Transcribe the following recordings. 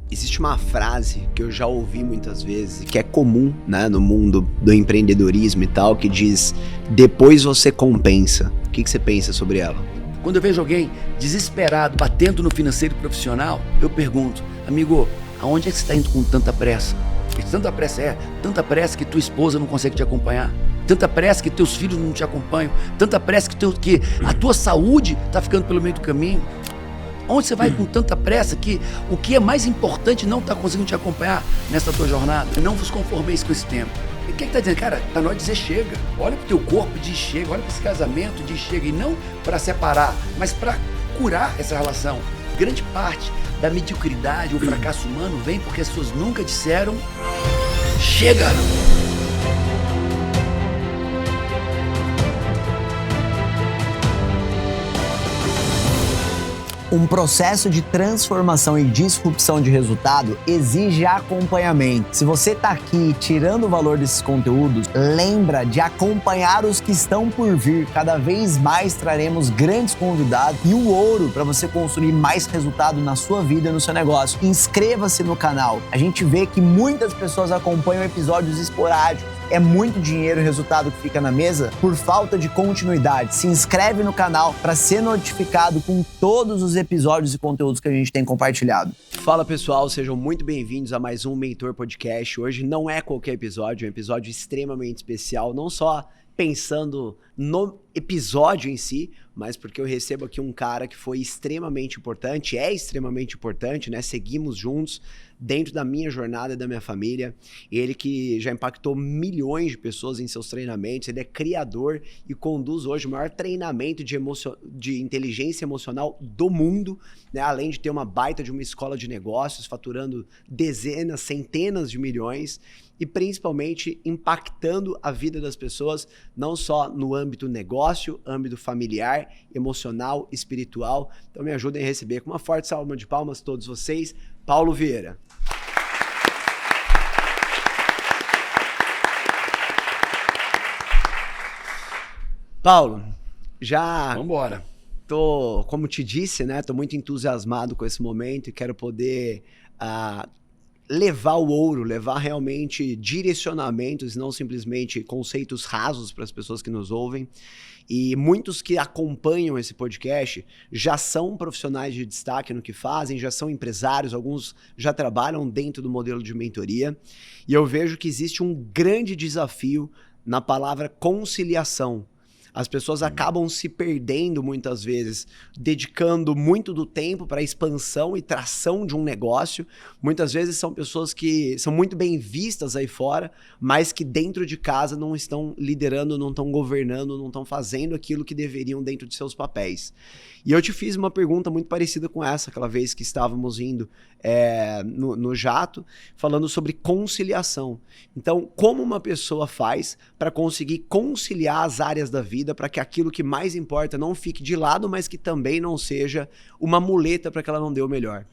Existe uma frase que eu já ouvi muitas vezes, que é comum, né, no mundo do empreendedorismo e tal, que diz: depois você compensa. O que você pensa sobre ela? Quando eu vejo alguém desesperado, batendo no financeiro profissional, eu pergunto: amigo, aonde é que você está indo com tanta pressa? Tanta pressa que tua esposa não consegue te acompanhar, tanta pressa que teus filhos não te acompanham, tanta pressa que a tua saúde está ficando pelo meio do caminho. Onde você vai com tanta pressa que o que é mais importante não está conseguindo te acompanhar nessa tua jornada? Não vos conformeis com esse tempo. E o que está dizendo? Cara, tá na hora de dizer chega. Olha pro teu corpo e diz chega. Olha para esse casamento e diz chega. E não para separar, mas para curar essa relação. Grande parte da mediocridade ou fracasso humano vem porque as pessoas nunca disseram chega. Um processo de transformação e disrupção de resultado exige acompanhamento. Se você está aqui tirando o valor desses conteúdos, lembra de acompanhar os que estão por vir. Cada vez mais traremos grandes convidados e o ouro para você construir mais resultado na sua vida e no seu negócio. Inscreva-se no canal. A gente vê que muitas pessoas acompanham episódios esporádicos. É muito dinheiro o resultado que fica na mesa por falta de continuidade. Se inscreve no canal para ser notificado com todos os episódios e conteúdos que a gente tem compartilhado. Fala pessoal, sejam muito bem-vindos a mais um Mentor Podcast. Hoje não é qualquer episódio, é um episódio extremamente especial, não só pensando no episódio em si, mas porque eu recebo aqui um cara que foi extremamente importante, é extremamente importante, né? Seguimos juntos dentro da minha jornada e da minha família. Ele que já impactou milhões de pessoas em seus treinamentos, ele é criador e conduz hoje o maior treinamento de inteligência emocional do mundo, né? Além de ter uma baita de uma escola de negócios, faturando dezenas, centenas de milhões e principalmente impactando a vida das pessoas, não só no âmbito negócio, âmbito familiar, emocional, espiritual. Então me ajudem a receber com uma forte salva de palmas todos vocês, Paulo Vieira. Paulo, já... Vambora. Como te disse, né? Tô muito entusiasmado com esse momento e quero poder levar o ouro, levar realmente direcionamentos, não simplesmente conceitos rasos para as pessoas que nos ouvem. E muitos que acompanham esse podcast já são profissionais de destaque no que fazem, já são empresários, alguns já trabalham dentro do modelo de mentoria. E eu vejo que existe um grande desafio na palavra conciliação. As pessoas acabam se perdendo muitas vezes, dedicando muito do tempo para a expansão e tração de um negócio. Muitas vezes são pessoas que são muito bem vistas aí fora, mas que dentro de casa não estão liderando, não estão governando, não estão fazendo aquilo que deveriam dentro de seus papéis. E eu te fiz uma pergunta muito parecida com essa, aquela vez que estávamos indo no jato, falando sobre conciliação. Então, como uma pessoa faz para conseguir conciliar as áreas da vida para que aquilo que mais importa não fique de lado, mas que também não seja uma muleta para que ela não dê o melhor?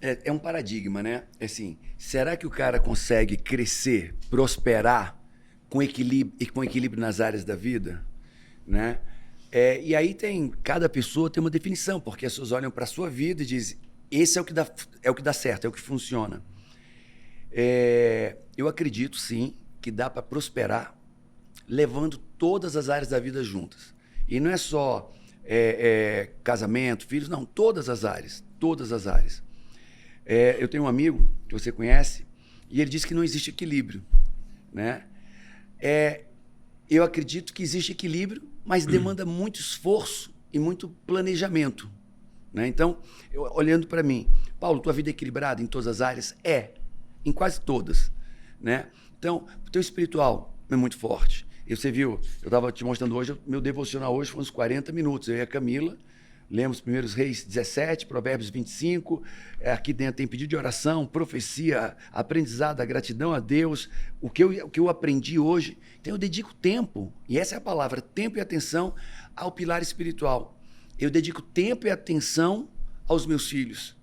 É um paradigma, né? Assim, será que o cara consegue crescer, prosperar com equilíbrio nas áreas da vida, né? E aí cada pessoa tem uma definição, porque as pessoas olham para a sua vida e dizem, esse é o que dá certo, é o que funciona. Eu acredito, sim, que dá para prosperar levando todas as áreas da vida juntas. E não é só casamento, filhos, não, todas as áreas, todas as áreas. Eu tenho um amigo que você conhece e ele diz que não existe equilíbrio, né? Eu acredito que existe equilíbrio, mas demanda muito esforço e muito planejamento, né? Então, olhando para mim, Paulo, tua vida é equilibrada em todas as áreas? Em quase todas, né? Então, o teu espiritual é muito forte. E você viu, eu estava te mostrando hoje, meu devocional hoje foi uns 40 minutos, eu e a Camila, lemos 1 Reis 17, Provérbios 25, aqui dentro tem pedido de oração, profecia, aprendizado, a gratidão a Deus, o que eu aprendi hoje. Então eu dedico tempo, e essa é a palavra, tempo e atenção ao pilar espiritual. Eu dedico tempo e atenção aos meus filhos.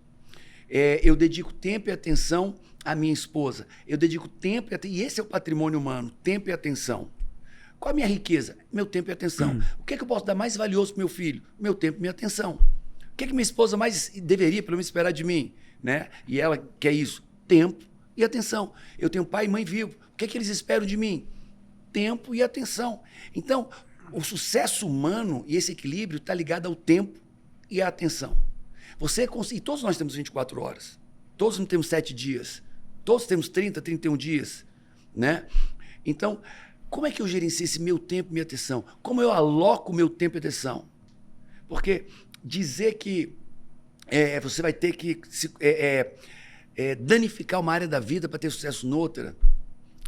Eu dedico tempo e atenção à minha esposa. Eu dedico tempo e esse é o patrimônio humano, tempo e atenção. Qual a minha riqueza? Meu tempo e atenção. O que é que eu posso dar mais valioso para meu filho? Meu tempo e minha atenção. que minha esposa mais deveria, pelo menos, esperar de mim? Né? E ela quer isso. Tempo e atenção. Eu tenho pai e mãe vivos. O que eles esperam de mim? Tempo e atenção. Então, o sucesso humano e esse equilíbrio está ligado ao tempo e à atenção. E todos nós temos 24 horas. Todos não temos 7 dias. Todos temos 30, 31 dias. Né? Então, como é que eu gerencio esse meu tempo e minha atenção? Como eu aloco meu tempo e atenção? Porque dizer que você vai ter que danificar uma área da vida para ter sucesso noutra,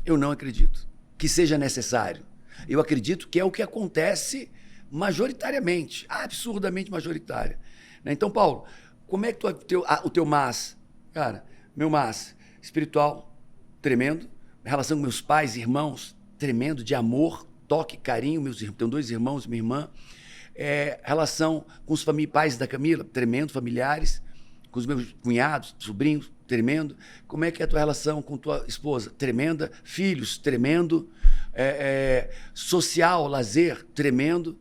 eu não acredito que seja necessário. Eu acredito que é o que acontece majoritariamente, absurdamente majoritário. Então, Paulo, como é que o teu mas? Cara, meu mas espiritual, tremendo. Relação com meus pais, irmãos, tremendo, de amor, toque, carinho. Tenho 2 irmãos, minha irmã. Relação com os pais da Camila, tremendo, familiares. Com os meus cunhados, sobrinhos, tremendo. Como é que é a tua relação com tua esposa? Tremenda. Filhos, tremendo. Social, lazer, tremendo.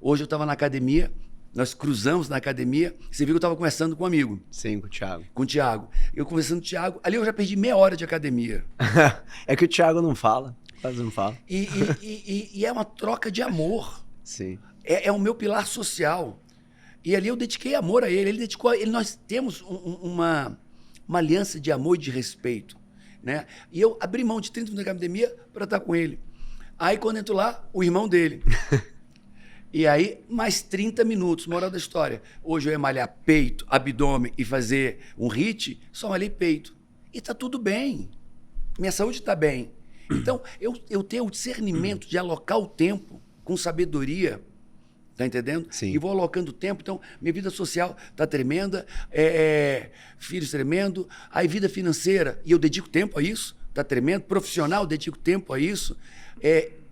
Hoje eu estava na academia, nós cruzamos na academia. Você viu que eu estava conversando com um amigo. Sim, com o Thiago. Com o Thiago. Eu conversando com o Thiago, ali eu já perdi meia hora de academia. É que o Thiago não fala, quase não fala. E é uma troca de amor. Sim. É o meu pilar social. E ali eu dediquei amor a ele. Ele dedicou a ele. Nós temos uma aliança de amor e de respeito. Né? E eu abri mão de 30 minutos de academia para estar com ele. Aí, quando entro lá, o irmão dele. E aí, mais 30 minutos, moral da história. Hoje eu ia malhar peito, abdômen e fazer um HIIT, só malhei peito. E tá tudo bem. Minha saúde está bem. Então, eu tenho o discernimento de alocar o tempo com sabedoria. Tá entendendo? Sim. E vou alocando o tempo. Então, minha vida social tá tremenda, filhos tremendo, aí vida financeira, e eu dedico tempo a isso, tá tremendo. Profissional, dedico tempo a isso.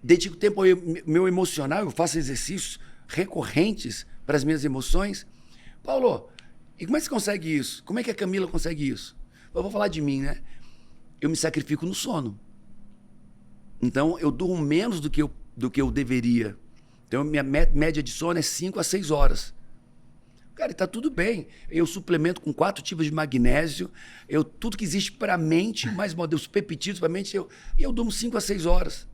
Dedico tempo ao meu emocional, eu faço exercícios recorrentes para as minhas emoções. Paulo, e como é que você consegue isso? Como é que a Camila consegue isso? Eu vou falar de mim, né? Eu me sacrifico no sono. Então, eu durmo menos do que eu deveria. Então, minha média de sono é 5 a 6 horas. Cara, e tá tudo bem. Eu suplemento com 4 tipos de magnésio, tudo que existe para a mente, mais os peptídeos para a mente, eu durmo 5 a 6 horas.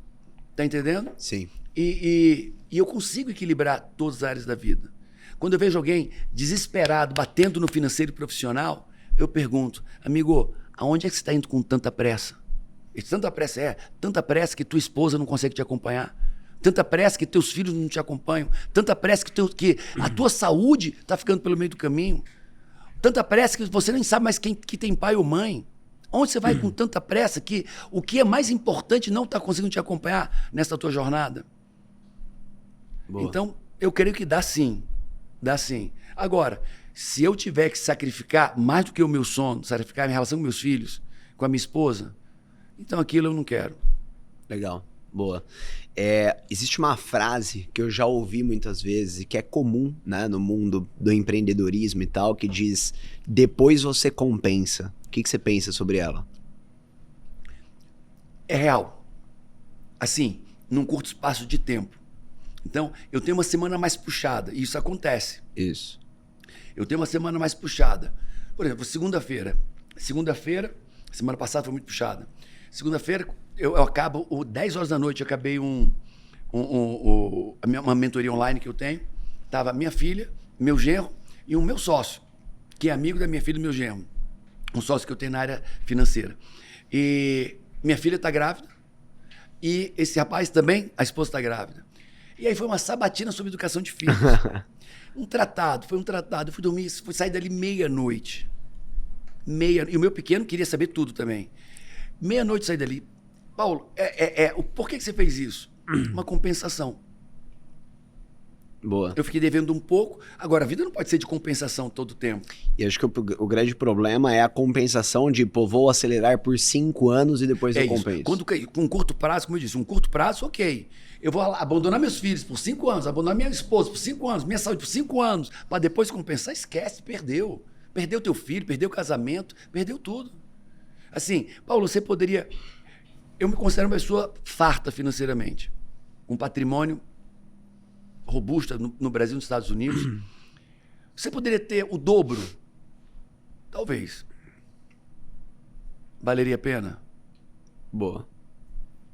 Tá entendendo? Sim. E eu consigo equilibrar todas as áreas da vida. Quando eu vejo alguém desesperado, batendo no financeiro e profissional, eu pergunto, amigo, aonde é que você está indo com tanta pressa? E tanta pressa que tua esposa não consegue te acompanhar. Tanta pressa que teus filhos não te acompanham. Tanta pressa que a tua saúde está ficando pelo meio do caminho. Tanta pressa que você nem sabe mais quem que tem pai ou mãe. Onde você vai com tanta pressa que o que é mais importante não está conseguindo te acompanhar nessa tua jornada? Boa. Então, eu creio que dá sim. Dá sim. Agora, se eu tiver que sacrificar mais do que o meu sono, sacrificar a minha relação com meus filhos, com a minha esposa, então aquilo eu não quero. Legal. Boa. Existe uma frase que eu já ouvi muitas vezes e que é comum, né, no mundo do empreendedorismo e tal, que diz, depois você compensa. O que você pensa sobre ela? É real. Assim, num curto espaço de tempo. Então, eu tenho uma semana mais puxada, e isso acontece. Isso. Eu tenho uma semana mais puxada. Por exemplo, segunda-feira. Semana passada foi muito puxada. Segunda-feira, eu acabo, 10 horas da noite, eu acabei uma mentoria online que eu tenho. Tava minha filha, meu genro e o meu sócio, que é amigo da minha filha e do meu genro. Um sócio que eu tenho na área financeira. E minha filha está grávida e esse rapaz também, a esposa está grávida. E aí foi uma sabatina sobre educação de filhos. Foi um tratado. Eu fui dormir, fui sair dali meia-noite. E o meu pequeno queria saber tudo também. Meia-noite saí dali. Paulo, por que você fez isso? Uma compensação. Boa. Eu fiquei devendo um pouco. Agora, a vida não pode ser de compensação todo o tempo. E acho que o grande problema é a compensação de, vou acelerar por 5 anos e depois eu compenso. Com um curto prazo, como eu disse, um curto prazo, ok. Eu vou abandonar meus filhos por 5 anos, abandonar minha esposa por 5 anos, minha saúde por 5 anos, para depois compensar, esquece, perdeu. Perdeu teu filho, perdeu o casamento, perdeu tudo. Assim, Paulo, você poderia... Eu me considero uma pessoa farta financeiramente, com patrimônio robusta no Brasil e nos Estados Unidos. Você poderia ter o dobro? Talvez. Valeria a pena? Boa.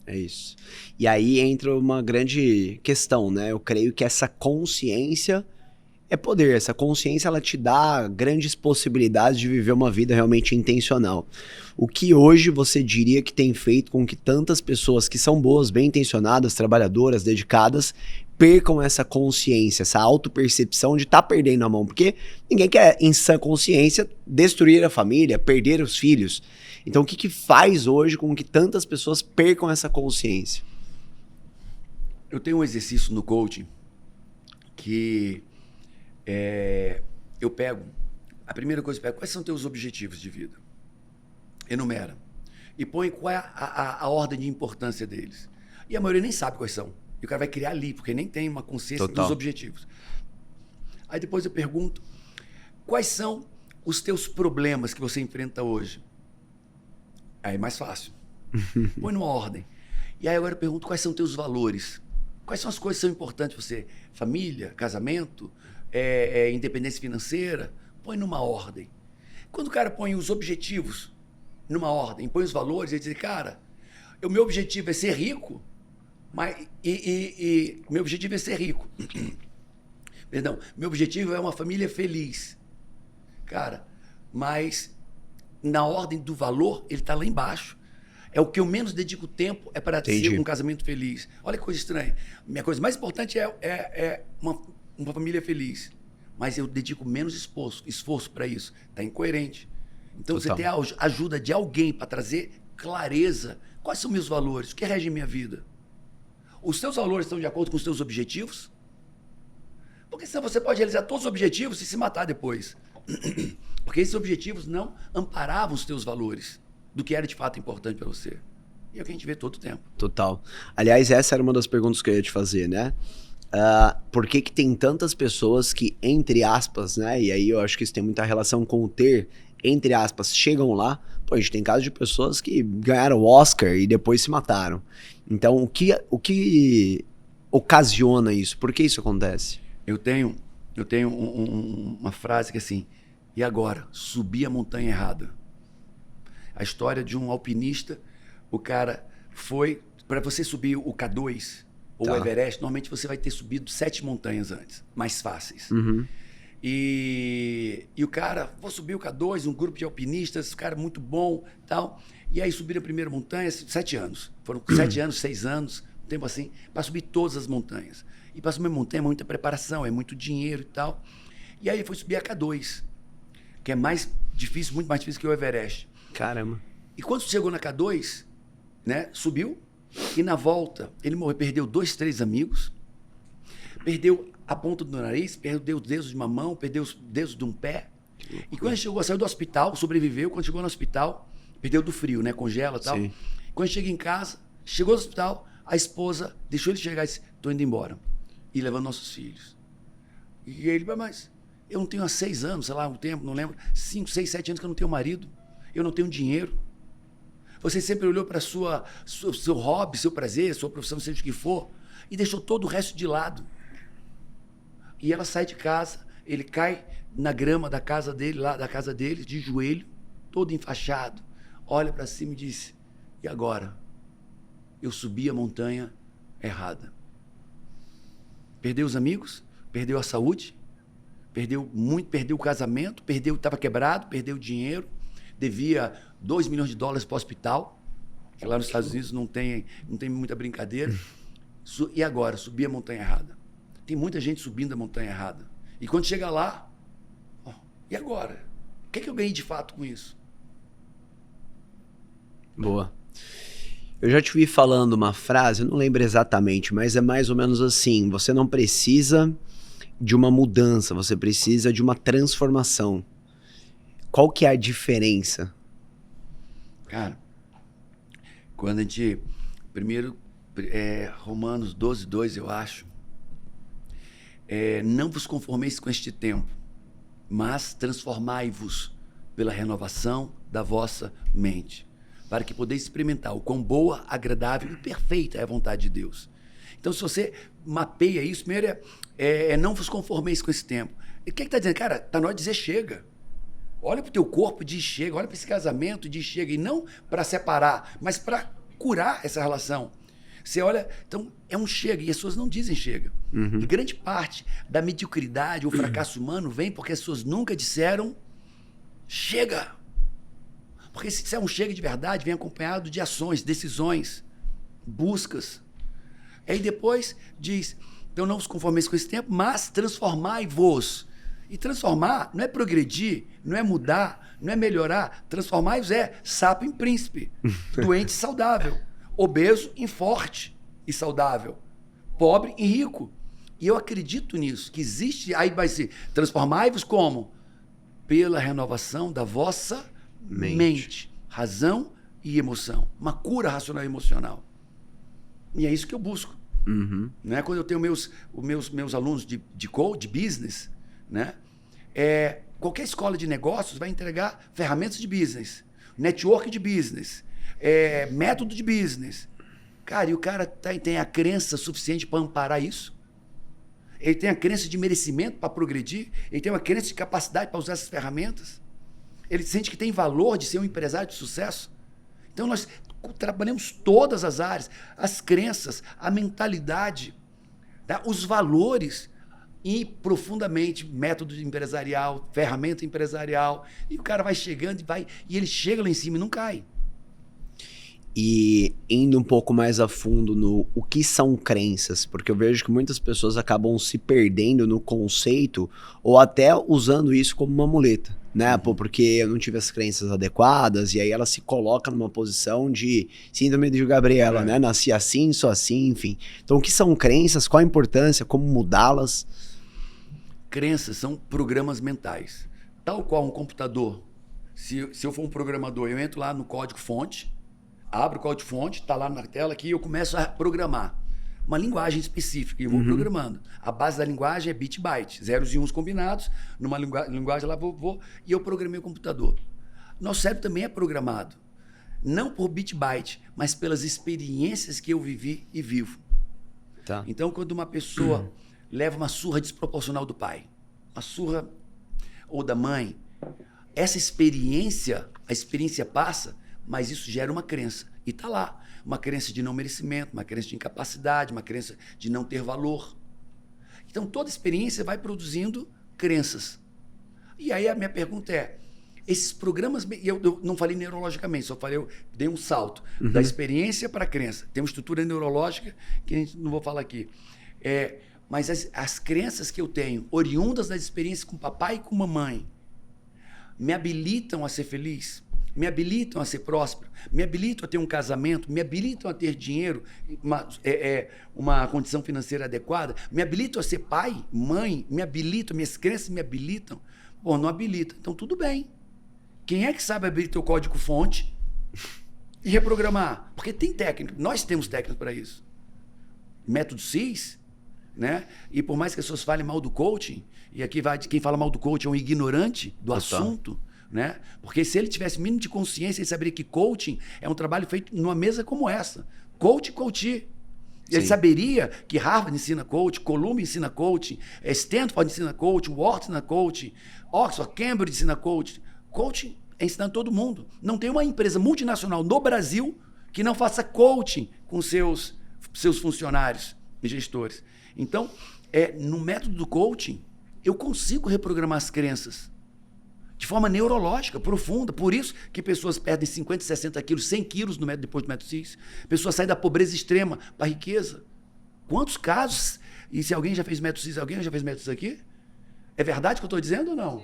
É isso. E aí entra uma grande questão, né? Eu creio que essa consciência é poder. Essa consciência, ela te dá grandes possibilidades de viver uma vida realmente intencional. O que hoje você diria que tem feito com que tantas pessoas que são boas, bem intencionadas, trabalhadoras, dedicadas, percam essa consciência, essa autopercepção de estar perdendo a mão? Porque ninguém quer, em sã consciência, destruir a família, perder os filhos. Então, o que faz hoje com que tantas pessoas percam essa consciência? Eu tenho um exercício no coaching que eu pego, a primeira coisa que eu pego, quais são teus objetivos de vida? Enumera. E põe qual é a ordem de importância deles. E a maioria nem sabe quais são. E o cara vai criar ali, porque nem tem uma consciência dos objetivos. Aí depois eu pergunto, quais são os teus problemas que você enfrenta hoje? Aí é mais fácil. Põe numa ordem. E aí agora eu pergunto, quais são teus valores? Quais são as coisas que são importantes para você? Família, casamento, independência financeira? Põe numa ordem. Quando o cara põe os objetivos numa ordem, põe os valores, ele diz, cara, o meu objetivo é ser rico, mas meu objetivo é ser rico. Perdão, meu objetivo é uma família feliz. Cara, mas na ordem do valor, ele está lá embaixo. É o que eu menos dedico tempo, é para ter um casamento feliz. Olha que coisa estranha. Minha coisa mais importante é uma família feliz. Mas eu dedico menos esforço para isso. Está incoerente. Então, você ter a ajuda de alguém para trazer clareza. Quais são meus valores? O que rege minha vida? Os seus valores estão de acordo com os seus objetivos? Porque senão você pode realizar todos os objetivos e se matar depois. Porque esses objetivos não amparavam os teus valores do que era de fato importante para você. E é o que a gente vê todo o tempo. Total. Aliás, essa era uma das perguntas que eu ia te fazer, né? Por que tem tantas pessoas que, entre aspas, né? E aí eu acho que isso tem muita relação com o ter, entre aspas, chegam lá. Pô, a gente tem casos de pessoas que ganharam o Oscar e depois se mataram. Então, o que ocasiona isso? Por que isso acontece? Eu tenho uma frase que é assim, e agora? Subi a montanha errada. A história de um alpinista, o cara foi, para você subir o K2 ou o Everest, normalmente você vai ter subido 7 montanhas antes, mais fáceis. Uhum. E o cara, vou subir o K2, um grupo de alpinistas, cara muito bom e tal. E aí subiram a primeira montanha, 7 anos. Foram 7 anos, 6 anos, um tempo assim, para subir todas as montanhas. E para subir montanha é muita preparação, é muito dinheiro e tal. E aí ele foi subir a K2, que é mais difícil, muito mais difícil que o Everest. Caramba. E quando chegou na K2, né, subiu, e na volta ele morreu, perdeu 2, 3 amigos, perdeu a ponta do nariz, perdeu os dedos de uma mão, perdeu os dedos de um pé. E quando ele chegou, saiu do hospital, sobreviveu. Quando chegou no hospital, perdeu do frio, né? Congela e tal. Sim. Quando chega em casa, chegou no hospital, a esposa deixou ele chegar e disse, tô indo embora. E levando nossos filhos. E ele, mas eu não tenho há 6 anos, sei lá, um tempo, não lembro, 5, 6, 7 anos que eu não tenho marido. Eu não tenho dinheiro. Você sempre olhou para seu hobby, seu prazer, sua profissão, seja o que for, e deixou todo o resto de lado. E ela sai de casa, ele cai na grama da casa dele, lá da casa dele, de joelho, todo enfaixado, olha para cima e diz, e agora? Eu subi a montanha errada. Perdeu os amigos, perdeu a saúde, perdeu o casamento, estava quebrado, perdeu o dinheiro, devia $2 milhões para o hospital, que lá nos Estados Unidos não tem muita brincadeira. E agora? Subi a montanha errada. Tem muita gente subindo a montanha errada. E quando chega lá, e agora? O que é que eu ganhei de fato com isso? Boa. Eu já te vi falando uma frase, eu não lembro exatamente, mas é mais ou menos assim, você não precisa de uma mudança, você precisa de uma transformação. Qual que é a diferença? Cara, quando a gente... Primeiro, Romanos 12, 2, eu acho. Não vos conformeis com este tempo, mas transformai-vos pela renovação da vossa mente, para que podeis experimentar o quão boa, agradável e perfeita é a vontade de Deus. Então, se você mapeia isso, primeiro não vos conformeis com esse tempo. E o que está dizendo? Cara, está na hora de dizer chega. Olha para o teu corpo e diz chega. Olha para esse casamento e diz chega. E não para separar, mas para curar essa relação. Você olha, então é um chega, e as pessoas não dizem chega. E grande parte da mediocridade ou fracasso humano vem porque as pessoas nunca disseram chega. Porque se disser um chega de verdade, vem acompanhado de ações, decisões, buscas. Aí depois diz, então não vos conformeis com esse tempo, mas transformai-vos. E transformar não é progredir, não é mudar, não é melhorar. Transformai-vos é sapo em príncipe, doente e saudável, obeso em forte e saudável, pobre em rico. E eu acredito nisso, que existe, aí vai ser, transformai-vos como? Pela renovação da vossa mente, razão e emoção. Uma cura racional e emocional. E é isso que eu busco. Né? Quando eu tenho meus alunos de coach, de business, né? Qualquer escola de negócios vai entregar ferramentas de business, network de business, método de business. Cara, e o cara tem a crença suficiente para amparar isso? Ele tem a crença de merecimento para progredir? Ele tem uma crença de capacidade para usar essas ferramentas? Ele sente que tem valor de ser um empresário de sucesso? Então, nós trabalhamos todas as áreas, as crenças, a mentalidade, tá? Os valores e profundamente método empresarial, ferramenta empresarial. E o cara vai chegando e ele chega lá em cima e não cai. E indo um pouco mais a fundo no o que são crenças, porque eu vejo que muitas pessoas acabam se perdendo no conceito ou até usando isso como uma muleta, né? Porque eu não tive as crenças adequadas, e aí ela se coloca numa posição de síndrome de Gabriela, né? Nasci assim, sou assim, enfim. Então, o que são crenças? Qual a importância? Como mudá-las? Crenças são programas mentais. Tal qual um computador. Se eu for um programador, eu entro lá no código-fonte, abro o código-fonte, está lá na tela aqui, e eu começo a programar uma linguagem específica, e eu vou programando. A base da linguagem é bit-byte, zeros e uns combinados, numa linguagem lá e eu programei o computador. Nosso cérebro também é programado, não por bit-byte, mas pelas experiências que eu vivi e vivo. Tá. Então, quando uma pessoa leva uma surra desproporcional do pai, uma surra ou da mãe, essa experiência, a experiência passa, mas isso gera uma crença. E está lá. Uma crença de não merecimento, uma crença de incapacidade, uma crença de não ter valor. Então, toda experiência vai produzindo crenças. E aí a minha pergunta é, esses programas... Eu não falei neurologicamente, só falei, eu dei um salto da experiência para a crença. Tem uma estrutura neurológica que a gente não vou falar aqui. Mas as crenças que eu tenho, oriundas das experiências com papai e com mamãe, me habilitam a ser feliz, me habilitam a ser próspero, me habilitam a ter um casamento, me habilitam a ter dinheiro, uma condição financeira adequada, me habilitam a ser pai, mãe, me habilitam, minhas crenças me habilitam. Bom, não habilitam, então tudo bem. Quem é que sabe abrir teu código-fonte e reprogramar? Porque tem técnica, nós temos técnica para isso. Método CIS, né? E por mais que as pessoas falem mal do coaching, e aqui quem fala mal do coaching é um ignorante do assunto, né? Porque se ele tivesse mínimo de consciência, ele saberia que coaching é um trabalho feito numa mesa como essa. Coach. Ele saberia que Harvard ensina coaching, Columbia ensina coaching, Stanford ensina coaching, Wharton ensina coaching, Oxford, Cambridge ensina coaching. Coaching é ensinando todo mundo. Não tem uma empresa multinacional no Brasil que não faça coaching com seus funcionários e gestores. Então, no método do coaching, eu consigo reprogramar as crenças de forma neurológica, profunda. Por isso que pessoas perdem 50, 60 quilos, 100 quilos depois do método CIS. Pessoas saem da pobreza extrema para a riqueza. Quantos casos? E se alguém já fez método CIS, alguém já fez método CIS aqui? É verdade o que eu estou dizendo ou não?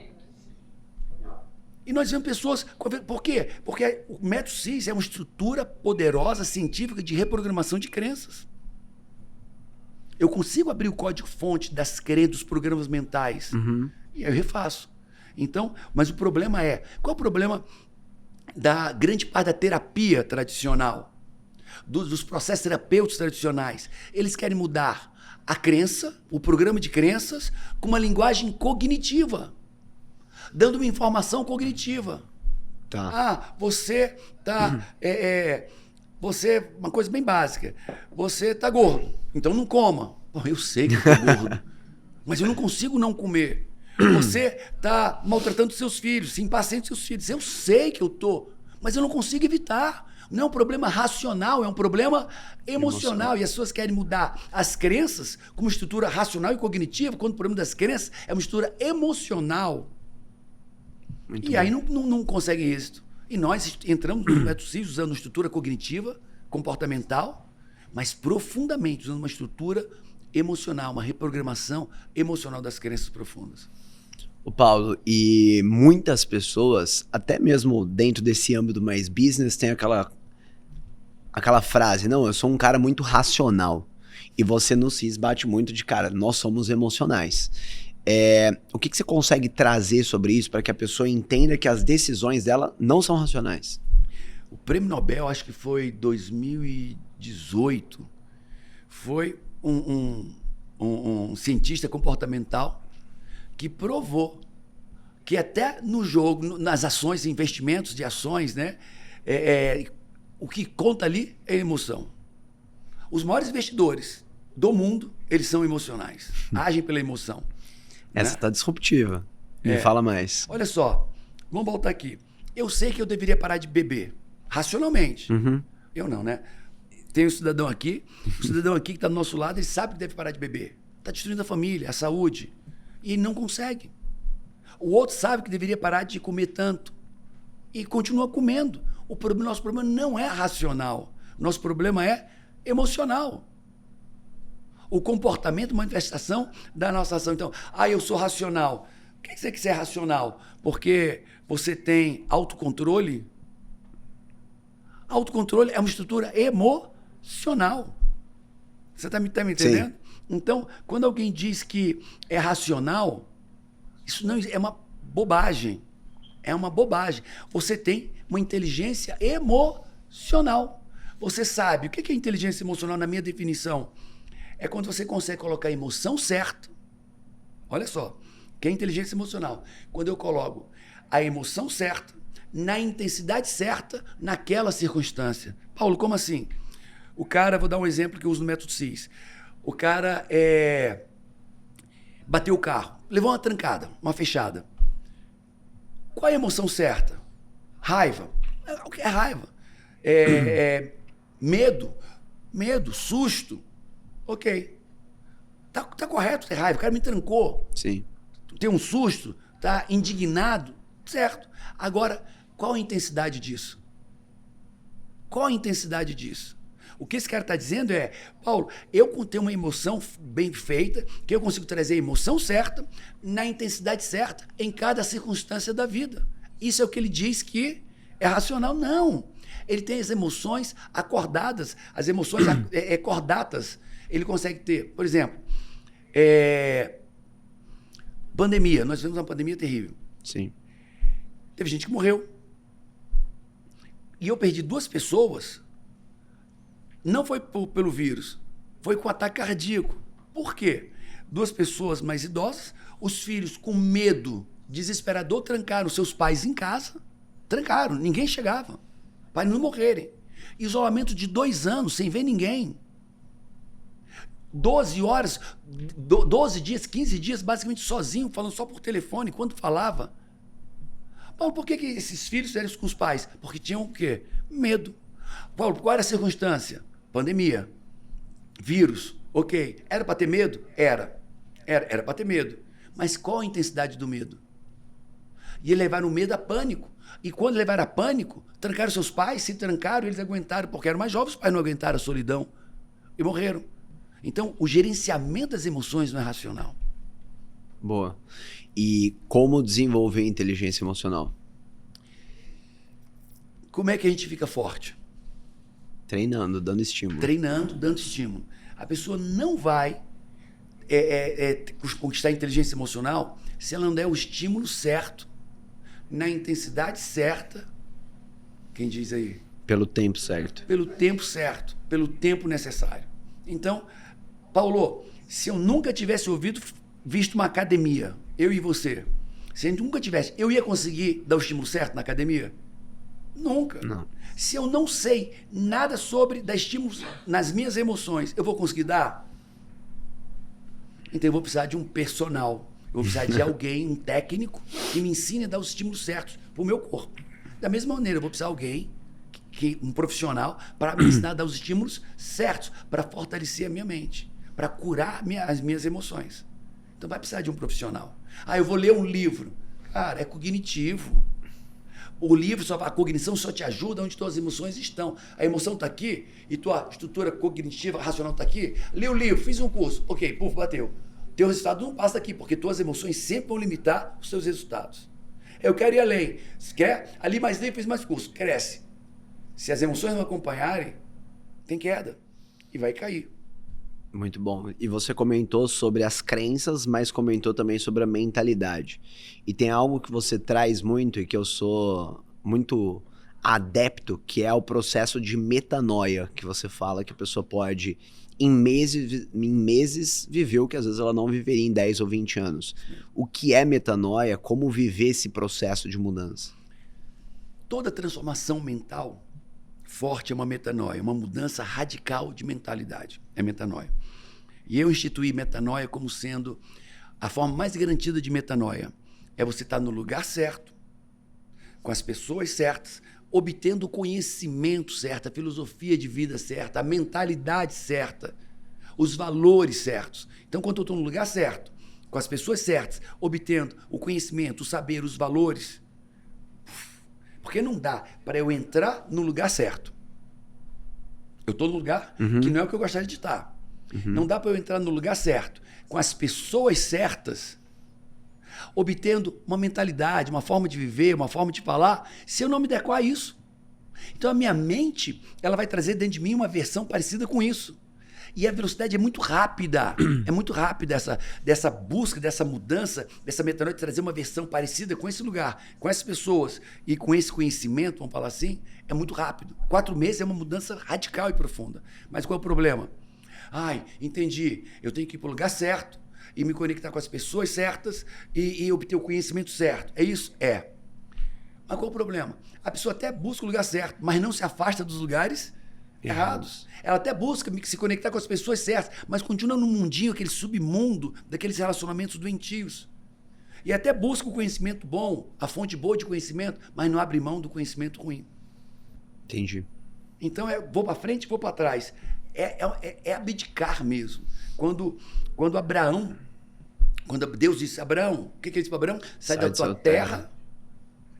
E nós vemos pessoas... Por quê? Porque o método CIS é uma estrutura poderosa, científica, de reprogramação de crenças. Eu consigo abrir o código-fonte das crenças, dos programas mentais. E aí eu refaço. Então, mas o problema qual é o problema da grande parte da terapia tradicional, dos processos terapêuticos tradicionais? Eles querem mudar a crença, o programa de crenças, com uma linguagem cognitiva, dando uma informação cognitiva. Tá. Ah, você está Você, uma coisa bem básica, você tá gordo, então não coma. Pô, eu sei que eu tô gordo, mas eu não consigo não comer. Você tá maltratando seus filhos, se impaciente seus filhos. Eu sei que eu tô, mas eu não consigo evitar. Não é um problema racional, é um problema emocional. E as pessoas querem mudar as crenças com uma estrutura racional e cognitiva, quando o problema das crenças é uma estrutura emocional. Muito E bom. aí não conseguem êxito. E nós entramos no método CIS usando uma estrutura cognitiva, comportamental, mas profundamente usando uma estrutura emocional, uma reprogramação emocional das crenças profundas. O Paulo, e muitas pessoas, até mesmo dentro desse âmbito mais business, tem aquela frase, não, eu sou um cara muito racional. E você no CIS bate muito de cara, nós somos emocionais. O que você consegue trazer sobre isso para que a pessoa entenda que as decisões dela não são racionais? O prêmio Nobel, acho que foi 2018, foi um cientista comportamental que provou que até no jogo, nas ações, investimentos de ações, né, o que conta ali é emoção. Os maiores investidores do mundo, eles são emocionais, agem pela emoção. Essa Né? tá disruptiva. Me fala mais. Olha só, vamos voltar aqui. Eu sei que eu deveria parar de beber, racionalmente. Uhum. Eu não, né? Tem um cidadão aqui, o cidadão aqui que está do nosso lado, ele sabe que deve parar de beber. Está destruindo a família, a saúde. E ele não consegue. O outro sabe que deveria parar de comer tanto. E continua comendo. Nosso problema não é racional. Nosso problema é emocional. O comportamento, manifestação da nossa ação. Então, eu sou racional. O que quer dizer que você é racional? Porque você tem autocontrole? Autocontrole é uma estrutura emocional. Você está me entendendo? Sim. Então, quando alguém diz que é racional, isso não é uma bobagem. É uma bobagem. Você tem uma inteligência emocional. Você sabe o que é inteligência emocional na minha definição? É quando você consegue colocar a emoção certa. Olha só, que é inteligência emocional. Quando eu coloco a emoção certa, na intensidade certa, naquela circunstância. Paulo, como assim? O cara, vou dar um exemplo que eu uso no método CIS. O cara bateu o carro, levou uma trancada, uma fechada. Qual é a emoção certa? Raiva. O que é raiva? Medo, susto. Ok. Tá correto ter raiva. O cara me trancou. Sim. Tem um susto, tá indignado. Certo. Agora, qual a intensidade disso? Qual a intensidade disso? O que esse cara está dizendo é, Paulo, eu tenho uma emoção bem feita, que eu consigo trazer a emoção certa, na intensidade certa, em cada circunstância da vida. Isso é o que ele diz que é racional? Não. Ele tem as emoções acordadas, as emoções cordatas. Ele consegue ter, por exemplo, pandemia. Nós tivemos uma pandemia terrível. Sim. Teve gente que morreu. E eu perdi 2 pessoas. Não foi pelo vírus, foi com ataque cardíaco. Por quê? 2 pessoas mais idosas, os filhos com medo desesperador trancaram seus pais em casa. Trancaram, ninguém chegava. Para não morrerem. Isolamento de 2 anos, sem ver ninguém. 12 horas, 12 dias, 15 dias, basicamente sozinho, falando só por telefone, quando falava. Paulo, por que esses filhos fizeram isso com os pais? Porque tinham o quê? Medo. Paulo, qual era a circunstância? Pandemia. Vírus. Ok. Era para ter medo? Era. Era para ter medo. Mas qual a intensidade do medo? E levaram o medo a pânico. E quando levaram a pânico, trancaram seus pais, se trancaram, eles aguentaram, porque eram mais jovens, os pais não aguentaram a solidão e morreram. Então, o gerenciamento das emoções não é racional. Boa. E como desenvolver inteligência emocional? Como é que a gente fica forte? Treinando, dando estímulo. Treinando, dando estímulo. A pessoa não vai conquistar a inteligência emocional se ela não der o estímulo certo, na intensidade certa. Quem diz aí? Pelo tempo certo. Pelo tempo certo, pelo tempo necessário. Então, Paulo, se eu nunca tivesse visto uma academia, eu e você, se a gente nunca tivesse, eu ia conseguir dar o estímulo certo na academia? Nunca. Não. Se eu não sei nada sobre dar estímulos nas minhas emoções, eu vou conseguir dar? Então eu vou precisar de um personal. Eu vou precisar de alguém, um técnico, que me ensine a dar os estímulos certos para o meu corpo. Da mesma maneira, eu vou precisar de alguém, um profissional, para me ensinar a dar os estímulos certos, para fortalecer a minha mente, para curar as minhas emoções. Então vai precisar de um profissional. Eu vou ler um livro. Cara, é cognitivo. O livro, a cognição só te ajuda onde tuas emoções estão. A emoção está aqui e tua estrutura cognitiva, racional está aqui. Lê o livro, fiz um curso. Ok, puf, bateu. Teu resultado não passa daqui, porque tuas emoções sempre vão limitar os seus resultados. Eu quero ir além. Se quer, ali mais livro, fiz mais curso. Cresce. Se as emoções não acompanharem, tem queda. E vai cair. Muito bom. E você comentou sobre as crenças, mas comentou também sobre a mentalidade. E tem algo que você traz muito e que eu sou muito adepto, que é o processo de metanoia, que você fala que a pessoa pode, em meses viver o que às vezes ela não viveria em 10 ou 20 anos. O que é metanoia? Como viver esse processo de mudança? Toda transformação mental forte é uma metanoia, uma mudança radical de mentalidade. É metanoia. E eu instituí metanoia como sendo a forma mais garantida de metanoia. É você estar no lugar certo, com as pessoas certas, obtendo o conhecimento certo, a filosofia de vida certa, a mentalidade certa, os valores certos. Então, quando eu estou no lugar certo, com as pessoas certas, obtendo o conhecimento, o saber, os valores, porque não dá para eu entrar no lugar certo. Eu estou no lugar que não é o que eu gostaria de estar. Não dá para eu entrar no lugar certo, com as pessoas certas, obtendo uma mentalidade, uma forma de viver, uma forma de falar, se eu não me adequar a isso. Então a minha mente, ela vai trazer dentro de mim uma versão parecida com isso. E a velocidade é muito rápida. É muito rápida dessa busca, dessa mudança, dessa metanoia de trazer uma versão parecida com esse lugar, com essas pessoas e com esse conhecimento, vamos falar assim, é muito rápido. 4 meses é uma mudança radical e profunda. Mas qual é o problema? Entendi. Eu tenho que ir para o lugar certo e me conectar com as pessoas certas e obter o conhecimento certo. É isso? É. Mas qual é o problema? A pessoa até busca o lugar certo, mas não se afasta dos lugares errados. Ela até busca se conectar com as pessoas certas, mas continua no mundinho, aquele submundo daqueles relacionamentos doentios. E até busca o conhecimento bom, a fonte boa de conhecimento, mas não abre mão do conhecimento ruim. Entendi. Então, vou para frente, vou para trás. É abdicar mesmo. Quando Deus disse, Abraão, o que ele disse para Abraão? Sai da tua terra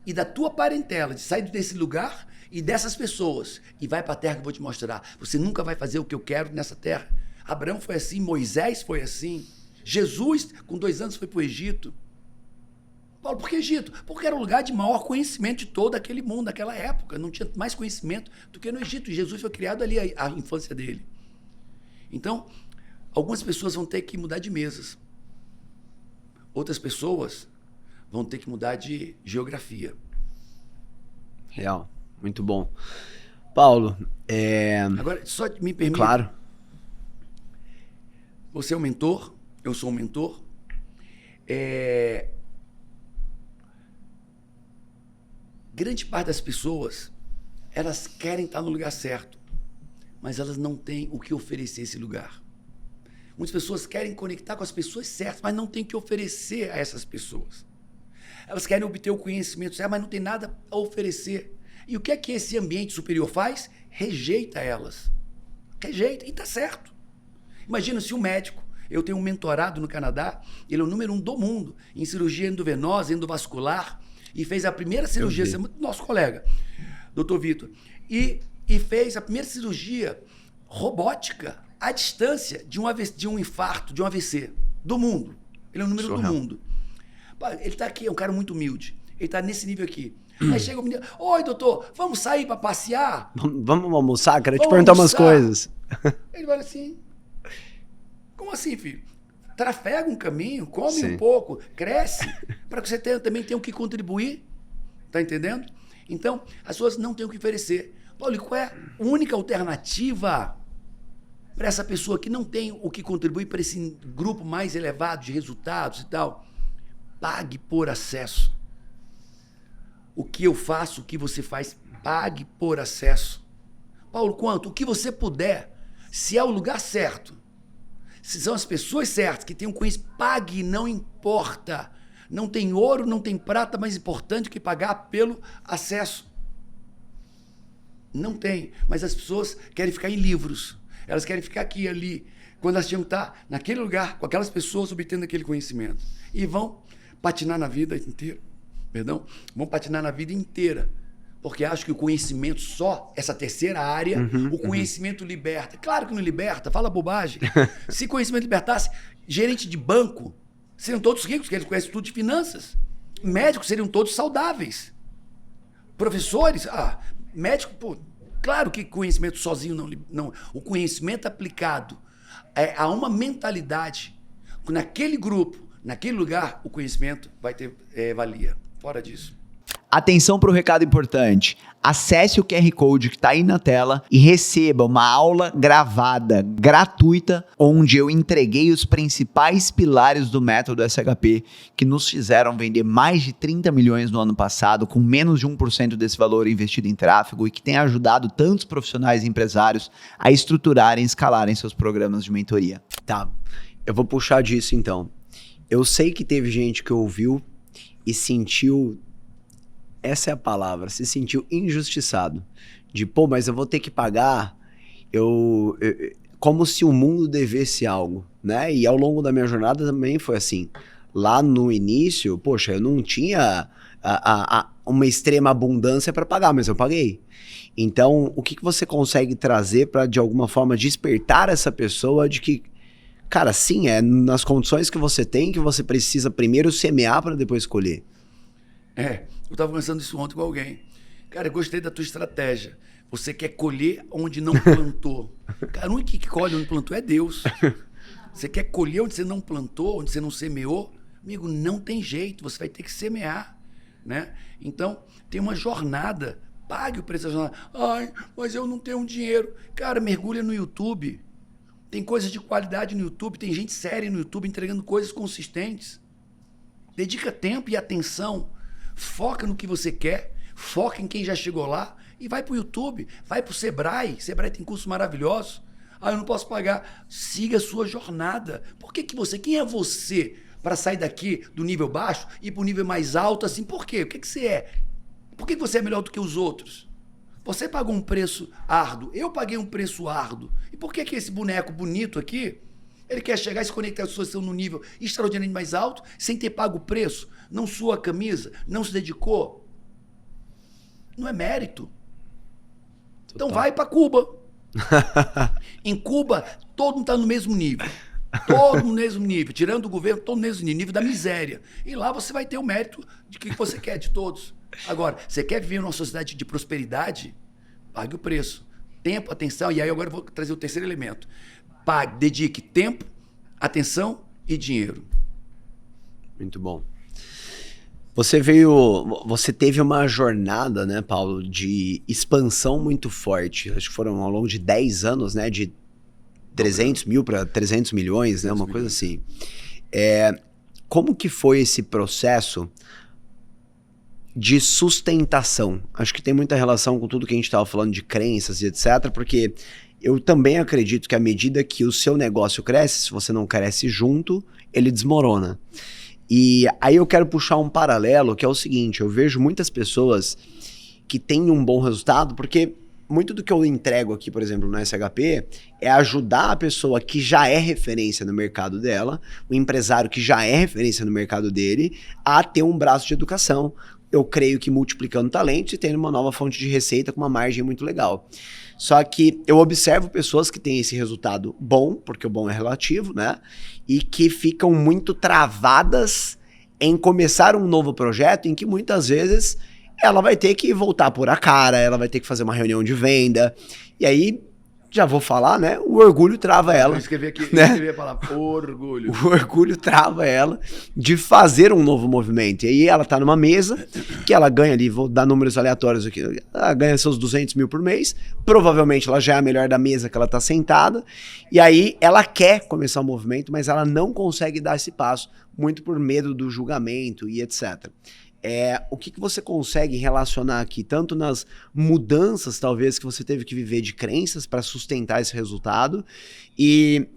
e da tua parentela, sai desse lugar e dessas pessoas, e vai para a terra que eu vou te mostrar. Você nunca vai fazer o que eu quero nessa terra. Abraão foi assim, Moisés foi assim, Jesus, com 2 anos, foi para o Egito. Paulo, por que Egito? Porque era o lugar de maior conhecimento de todo aquele mundo, naquela época. Não tinha mais conhecimento do que no Egito. E Jesus foi criado ali, a infância dele. Então, algumas pessoas vão ter que mudar de mesas. Outras pessoas vão ter que mudar de geografia. Real. Muito bom. Paulo, Agora, só me permite. Claro. Você é um mentor, eu sou um mentor. Grande parte das pessoas, elas querem estar no lugar certo, mas elas não têm o que oferecer esse lugar. Muitas pessoas querem conectar com as pessoas certas, mas não têm o que oferecer a essas pessoas. Elas querem obter o conhecimento certo, mas não tem nada a oferecer. E o que é que esse ambiente superior faz? Rejeita elas. Rejeita, e está certo. Imagina se um médico, eu tenho um mentorado no Canadá, ele é o número 1 do mundo em cirurgia endovenosa, endovascular, e fez a primeira cirurgia, nosso colega, Dr. Vitor, e fez a primeira cirurgia robótica à distância de um infarto, de um AVC, do mundo. Ele é o número 1 do mundo. Ele está aqui, é um cara muito humilde, ele está nesse nível aqui. Aí chega o menino, oi doutor, vamos sair para passear? Vamos almoçar? Quero te perguntar umas coisas. Ele vai assim, como assim, filho? Trafega um caminho, come Sim. um pouco, cresce, para que você também tenha o que contribuir, tá entendendo? Então, as pessoas não têm o que oferecer. Paulo, qual é a única alternativa para essa pessoa que não tem o que contribuir para esse grupo mais elevado de resultados e tal? Pague por acesso. O que eu faço, o que você faz, pague por acesso. Paulo, quanto? O que você puder. Se é o lugar certo, se são as pessoas certas que têm um conhecimento, pague, não importa. Não tem ouro, não tem prata mais importante que pagar pelo acesso. Não tem. Mas as pessoas querem ficar em livros. Elas querem ficar aqui e ali. Quando elas tinham que estar naquele lugar, com aquelas pessoas obtendo aquele conhecimento. E vão patinar na vida inteira. Perdão? Vão patinar na vida inteira. Porque acham que o conhecimento só, essa terceira área, o conhecimento liberta. Claro que não liberta, fala bobagem. Se conhecimento libertasse, gerente de banco seriam todos ricos, porque eles conhecem tudo de finanças. Médicos seriam todos saudáveis. Professores, médico, pô, claro que conhecimento sozinho não. O conhecimento aplicado a uma mentalidade, naquele grupo, naquele lugar, o conhecimento vai ter valia. Fora disso. Atenção para o recado importante. Acesse o QR Code que está aí na tela e receba uma aula gravada, gratuita, onde eu entreguei os principais pilares do método SHP que nos fizeram vender mais de 30 milhões no ano passado, com menos de 1% desse valor investido em tráfego e que tem ajudado tantos profissionais e empresários a estruturarem e escalarem seus programas de mentoria. Tá, eu vou puxar disso então. Eu sei que teve gente que ouviu e sentiu... Essa é a palavra, se sentiu injustiçado. De, mas eu vou ter que pagar como se o mundo devesse algo, né? E ao longo da minha jornada também foi assim. Lá no início, poxa, eu não tinha uma extrema abundância para pagar, mas eu paguei. Então, o que você consegue trazer para, de alguma forma, despertar essa pessoa de que, cara, sim, é nas condições que você tem que você precisa primeiro semear para depois colher. Eu estava conversando isso ontem com alguém. Cara, eu gostei da tua estratégia. Você quer colher onde não plantou. Cara, o único que colhe onde plantou é Deus. Você quer colher onde você não plantou, onde você não semeou? Amigo, não tem jeito, você vai ter que semear, né? Então, tem uma jornada. Pague o preço da jornada. Mas eu não tenho dinheiro. Cara, mergulha no YouTube. Tem coisas de qualidade no YouTube, tem gente séria no YouTube entregando coisas consistentes. Dedica tempo e atenção. Foca no que você quer, foca em quem já chegou lá e vai pro YouTube, vai pro Sebrae. Sebrae tem cursos maravilhosos. Eu não posso pagar. Siga a sua jornada. Quem é você para sair daqui do nível baixo e ir pro nível mais alto assim? Por quê? O que você é? Por que você é melhor do que os outros? Você pagou um preço árduo, eu paguei um preço árduo. E por que esse boneco bonito aqui, ele quer chegar e se conectar com as pessoas que estão no nível extraordinariamente mais alto, sem ter pago o preço, não suou a camisa, não se dedicou? Não é mérito. Total. Então vai para Cuba. Em Cuba, todo mundo está no mesmo nível. Todo no mesmo nível. Tirando o governo, todo no mesmo nível da miséria. E lá você vai ter o mérito de que você quer, de todos. Agora, você quer viver numa sociedade de prosperidade? Pague o preço. Tempo, atenção, e aí agora eu vou trazer o terceiro elemento. Dedique tempo, atenção e dinheiro. Muito bom. Você teve uma jornada, né, Paulo, de expansão muito forte. Acho que foram ao longo de 10 anos, né, de 300 mil para 300 milhões, né, uma coisa assim. Como que foi esse processo de sustentação? Acho que tem muita relação com tudo que a gente estava falando de crenças e etc, porque eu também acredito que à medida que o seu negócio cresce, se você não cresce junto, ele desmorona. E aí eu quero puxar um paralelo, que é o seguinte: eu vejo muitas pessoas que têm um bom resultado, porque muito do que eu entrego aqui, por exemplo, no SHP, é ajudar a pessoa que já é referência no mercado dela, o empresário que já é referência no mercado dele, a ter um braço de educação. Eu creio que multiplicando talentos e tendo uma nova fonte de receita com uma margem muito legal. Só que eu observo pessoas que têm esse resultado bom, porque o bom é relativo, né? E que ficam muito travadas em começar um novo projeto em que muitas vezes ela vai ter que voltar por a cara, ela vai ter que fazer uma reunião de venda. E aí, já vou falar, né? O orgulho trava ela. Eu escrevi aqui, né? Eu escrevi a palavra orgulho. O orgulho trava ela de fazer um novo movimento. E aí ela tá numa mesa que ela ganha ali, vou dar números aleatórios aqui, ela ganha seus 200 mil por mês, provavelmente ela já é a melhor da mesa que ela tá sentada, e aí ela quer começar o movimento, mas ela não consegue dar esse passo, muito por medo do julgamento e etc. o que você consegue relacionar aqui, tanto nas mudanças, talvez, que você teve que viver de crenças para sustentar esse resultado, e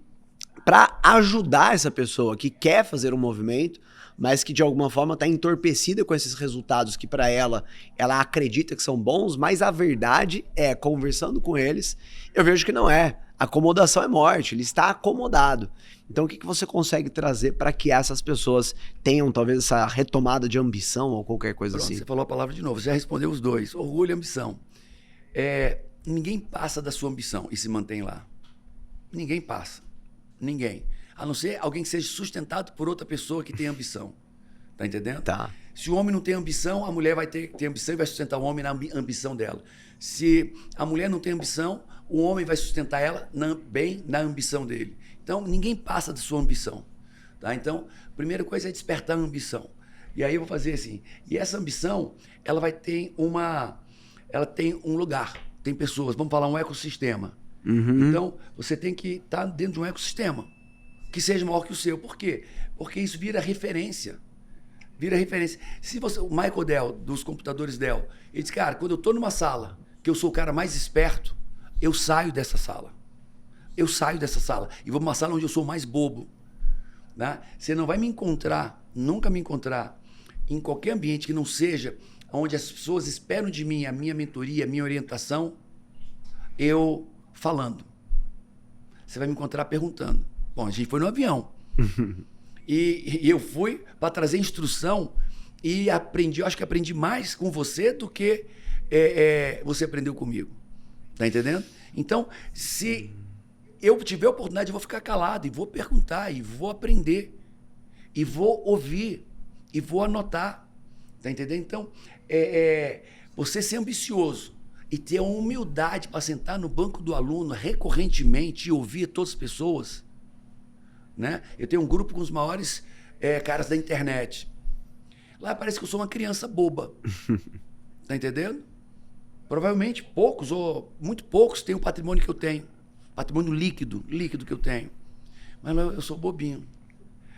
para ajudar essa pessoa que quer fazer um movimento, mas que de alguma forma está entorpecida com esses resultados que para ela acredita que são bons, mas a verdade é, conversando com eles, eu vejo que não é. Acomodação é morte, ele está acomodado. Então o que você consegue trazer para que essas pessoas tenham talvez essa retomada de ambição ou qualquer coisa Pronto, assim? você falou a palavra de novo, você já respondeu os dois, orgulho e ambição. Ninguém passa da sua ambição e se mantém lá. Ninguém passa. Ninguém. A não ser alguém que seja sustentado por outra pessoa que tem ambição. Tá entendendo? Tá. Se o homem não tem ambição, a mulher vai ter ambição e vai sustentar o homem na ambição dela. Se a mulher não tem ambição, o homem vai sustentar ela bem na ambição dele. Então, ninguém passa da sua ambição. Tá? Então, a primeira coisa é despertar a ambição. E aí eu vou fazer assim. E essa ambição, ela tem um lugar. Tem pessoas, vamos falar um ecossistema. Uhum. Então, você tem que estar dentro de um ecossistema que seja maior que o seu. Por quê? Porque isso vira referência. Vira referência. Se você, o Michael Dell, dos computadores Dell, ele diz, cara, quando eu estou numa sala, que eu sou o cara mais esperto, eu saio dessa sala. Eu saio dessa sala e vou para uma sala onde eu sou o mais bobo. Né? Você não vai me encontrar, nunca me encontrar, em qualquer ambiente que não seja onde as pessoas esperam de mim a minha mentoria, a minha orientação, eu falando. Você vai me encontrar perguntando. Bom, a gente foi no avião. E eu fui para trazer instrução e aprendi, eu acho que aprendi mais com você do que você aprendeu comigo. Tá entendendo? Então, se eu tiver oportunidade, eu vou ficar calado e vou perguntar, e vou aprender, e vou ouvir, e vou anotar. Tá entendendo? Então, você ser ambicioso e ter a humildade para sentar no banco do aluno recorrentemente e ouvir todas as pessoas. Né? Eu tenho um grupo com os maiores caras da internet. Lá parece que eu sou uma criança boba. Tá entendendo? Provavelmente poucos, ou muito poucos, têm o patrimônio que eu tenho. Patrimônio líquido que eu tenho. Mas eu sou bobinho.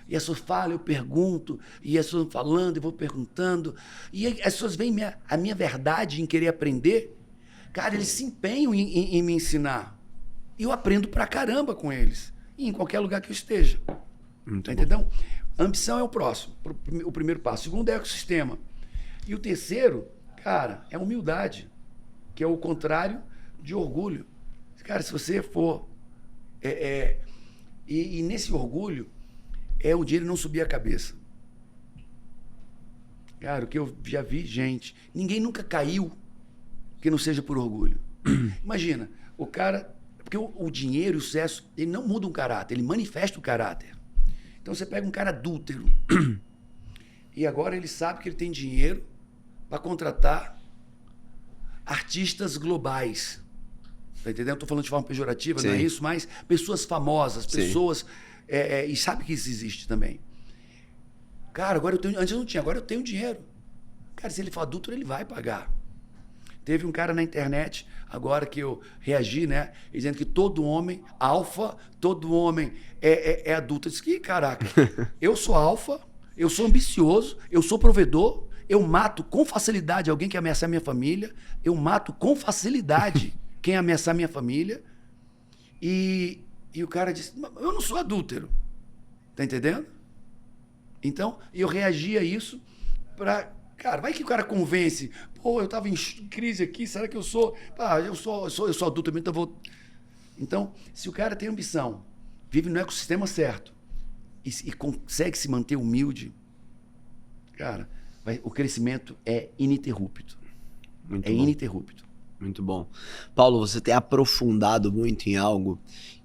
E as pessoas falam, eu pergunto, e as pessoas falando, eu vou perguntando. E as pessoas veem a minha verdade em querer aprender. Cara, eles se empenham em me ensinar. E eu aprendo pra caramba com eles. E em qualquer lugar que eu esteja. Tá entendendo? Ambição é o próximo, o primeiro passo. O segundo é ecossistema. E o terceiro, cara, é humildade, que é o contrário de orgulho. Cara, se você for... E nesse orgulho, é o dinheiro não subir a cabeça. Cara, o que eu já vi, gente, ninguém nunca caiu que não seja por orgulho. Imagina, o cara... Porque o dinheiro e o sucesso, ele não muda um caráter, ele manifesta o caráter. Então você pega um cara adúltero e agora ele sabe que ele tem dinheiro para contratar artistas globais. Tá entendendo? Estou falando de forma pejorativa, Sim. Não é isso, mas pessoas famosas, Sim. pessoas... e sabe que isso existe também. Cara, agora eu tenho... Antes eu não tinha, agora eu tenho dinheiro. Cara, se ele for adúltero, ele vai pagar. Teve um cara na internet, agora que eu reagi, né? Dizendo que todo homem, alfa, todo homem é adulto. Eu disse que, caraca, eu sou alfa, eu sou ambicioso, eu sou provedor, eu mato com facilidade alguém que ameaçar minha família, eu mato com facilidade quem ameaçar minha família. E o cara disse, eu não sou adúltero. Tá entendendo? Então, eu reagi a isso para... Cara, vai que o cara convence. Pô, eu tava em crise aqui, será que eu sou... eu sou adulto também, então eu vou... Então, se o cara tem ambição, vive no ecossistema certo e consegue se manter humilde, cara, o crescimento é ininterrupto. Muito É bom. ininterrupto. Muito bom. Paulo, você tem aprofundado muito em algo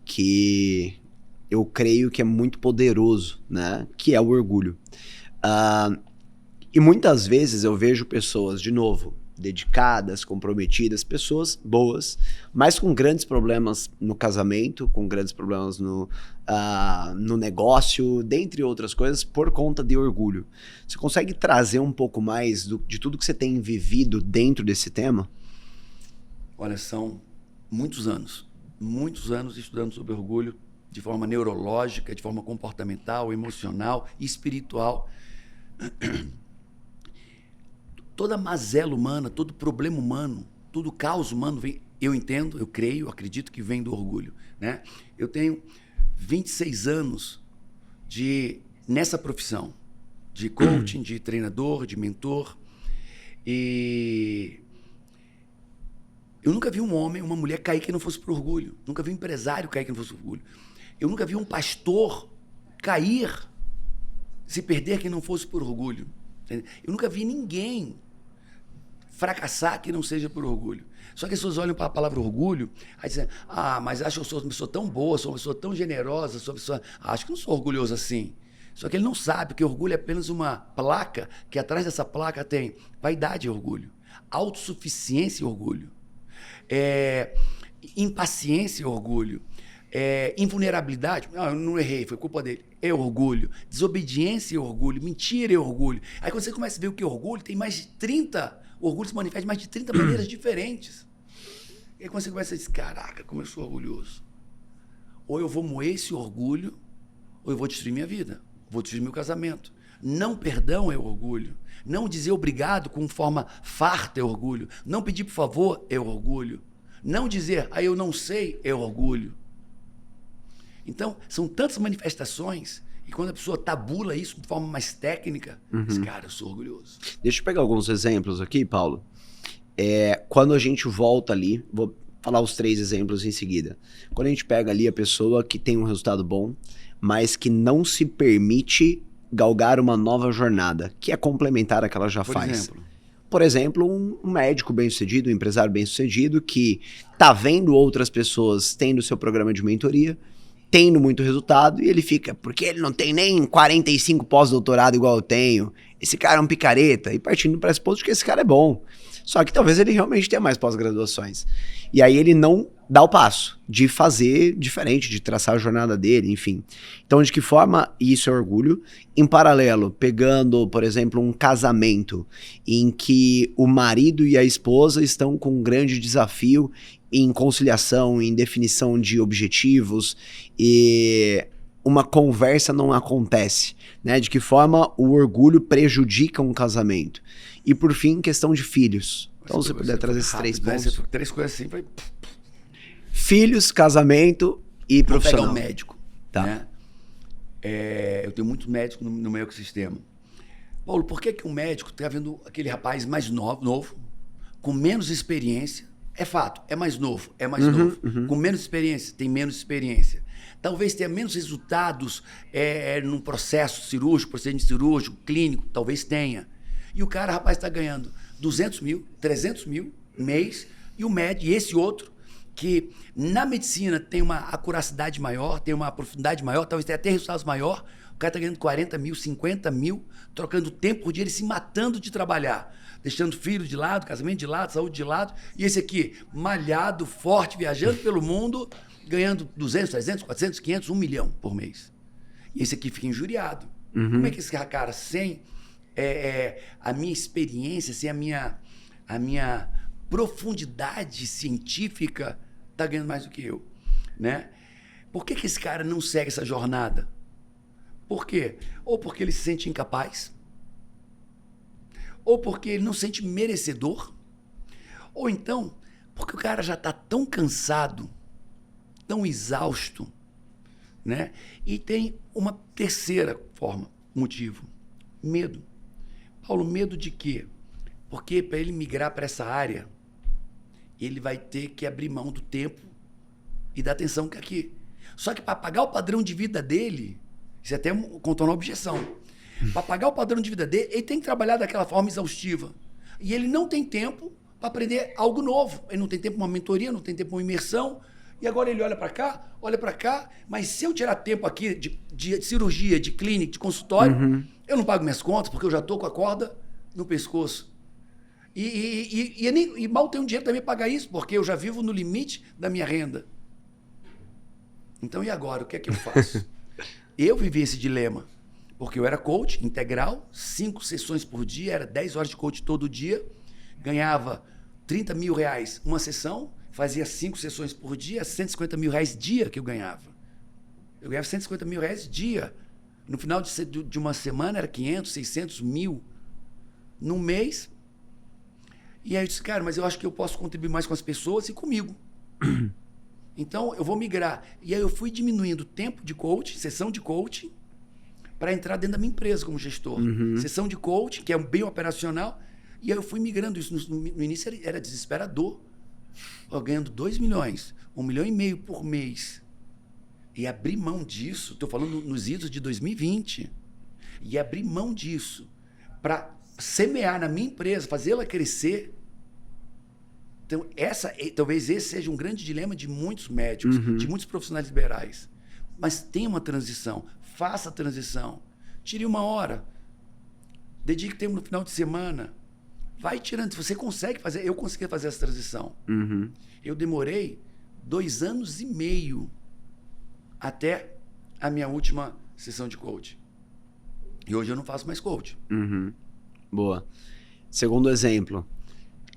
que eu creio que é muito poderoso, né? Que é o orgulho. E muitas vezes eu vejo pessoas, de novo, dedicadas, comprometidas, pessoas boas, mas com grandes problemas no casamento, com grandes problemas no negócio, dentre outras coisas, por conta de orgulho. Você consegue trazer um pouco mais de tudo que você tem vivido dentro desse tema? Olha, são muitos anos estudando sobre orgulho de forma neurológica, de forma comportamental, emocional e espiritual. toda mazela humana, todo problema humano, todo caos humano vem, eu entendo, eu creio, eu acredito que vem do orgulho, né? Eu tenho 26 anos nessa profissão, de coaching, de treinador, de mentor, e eu nunca vi um homem, uma mulher cair que não fosse por orgulho, nunca vi um empresário cair que não fosse por orgulho, eu nunca vi um pastor cair, se perder que não fosse por orgulho, eu nunca vi ninguém fracassar que não seja por orgulho. Só que as pessoas olham para a palavra orgulho, aí dizem, mas acho que eu sou uma pessoa tão boa, sou uma pessoa tão generosa, sou uma pessoa... acho que não sou orgulhoso assim. Só que ele não sabe que orgulho é apenas uma placa, que atrás dessa placa tem vaidade e orgulho, autossuficiência e orgulho, impaciência e orgulho, invulnerabilidade, eu não errei, foi culpa dele, é orgulho, desobediência e orgulho, mentira e orgulho. Aí quando você começa a ver o que é orgulho, tem mais de 30... O orgulho se manifesta de mais de 30 maneiras diferentes. E aí quando você começa a dizer, caraca, como eu sou orgulhoso. Ou eu vou moer esse orgulho, ou eu vou destruir minha vida. Vou destruir meu casamento. Não perdão é orgulho. Não dizer obrigado com forma farta é orgulho. Não pedir por favor é orgulho. Não dizer, eu não sei, é orgulho. Então, são tantas manifestações. E quando a pessoa tabula isso de forma mais técnica, diz, cara, eu sou orgulhoso. Deixa eu pegar alguns exemplos aqui, Paulo. Quando a gente volta ali, vou falar os 3 exemplos em seguida. Quando a gente pega ali a pessoa que tem um resultado bom, mas que não se permite galgar uma nova jornada, que é complementar a que ela já faz. Por exemplo, um médico bem-sucedido, um empresário bem-sucedido que tá vendo outras pessoas tendo seu programa de mentoria, tendo muito resultado, e ele fica, porque ele não tem nem 45 pós-doutorado igual eu tenho, esse cara é um picareta, e partindo do pressuposto que esse cara é bom. Só que talvez ele realmente tenha mais pós-graduações. E aí ele não dá o passo de fazer diferente, de traçar a jornada dele, enfim. Então, de que forma isso é orgulho? Em paralelo, pegando, por exemplo, um casamento em que o marido e a esposa estão com um grande desafio em conciliação, em definição de objetivos, e uma conversa não acontece, né? De que forma o orgulho prejudica um casamento. E por fim, questão de filhos. Então, se você puder trazer esses 3 pontos. 3 coisas assim, vai... Filhos, casamento e profissional. Vou pegar um médico. Tá. Né? Eu tenho muito médico no meu ecossistema. Paulo, por que um médico está vendo aquele rapaz mais novo, com menos experiência? É fato, é mais novo, Com menos experiência, tem menos experiência. Talvez tenha menos resultados num processo cirúrgico, procedimento cirúrgico, clínico, talvez tenha. E o cara, rapaz, está ganhando 200 mil, 300 mil mês, e esse outro, que na medicina tem uma acuracidade maior, tem uma profundidade maior, talvez tenha até resultados maior, o cara está ganhando 40 mil, 50 mil, trocando tempo por dia, ele se matando de trabalhar, deixando filho de lado, casamento de lado, saúde de lado, e esse aqui, malhado, forte, viajando pelo mundo, ganhando 200, 300, 400, 500, 1 milhão por mês. E esse aqui fica injuriado. Como é que esse cara, sem a minha experiência, sem a minha profundidade científica, está ganhando mais do que eu, né? Por que esse cara não segue essa jornada? Por quê? Ou porque ele se sente incapaz, ou porque ele não se sente merecedor, ou então porque o cara já está tão cansado, tão exausto, né? E tem uma terceira motivo, medo. Paulo, medo de quê? Porque para ele migrar para essa área, ele vai ter que abrir mão do tempo e da atenção que aqui. Só que para pagar o padrão de vida dele, isso é até contornar uma objeção. Para pagar o padrão de vida dele, ele tem que trabalhar daquela forma exaustiva. E ele não tem tempo para aprender algo novo. Ele não tem tempo para uma mentoria, não tem tempo para uma imersão. E agora ele olha para cá, mas se eu tirar tempo aqui de cirurgia, de clínica, de consultório, eu não pago minhas contas, porque eu já estou com a corda no pescoço. E mal tenho dinheiro também para pagar isso, porque eu já vivo no limite da minha renda. Então, e agora? O que é que eu faço? Eu vivi esse dilema, porque eu era coach integral, 5 sessões por dia, era 10 horas de coach todo dia, ganhava 30 mil reais uma sessão, fazia 5 sessões por dia, 150 mil reais dia que eu ganhava. Eu ganhava 150 mil reais dia. No final de uma semana era 500, 600 mil. No mês, E aí eu disse, cara, mas eu acho que eu posso contribuir mais com as pessoas e comigo. Então, eu vou migrar. E aí eu fui diminuindo o tempo de coaching, sessão de coaching, para entrar dentro da minha empresa como gestor. Sessão de coaching, que é bem operacional. E aí eu fui migrando isso. No início era desesperador. Eu ganhando 2 milhões, 1,5 milhão por mês. E abrir mão disso, estou falando nos idos de 2020, e abrir mão disso para semear na minha empresa, fazê-la crescer. Então, talvez esse seja um grande dilema de muitos médicos, de muitos profissionais liberais. Mas tem uma transição, faça a transição. Tire 1 hora, dedique tempo no final de semana, vai tirando. Se você consegue fazer, eu consegui fazer essa transição. Eu demorei 2 anos e meio até a minha última sessão de coaching. E hoje eu não faço mais coaching. Boa. Segundo exemplo,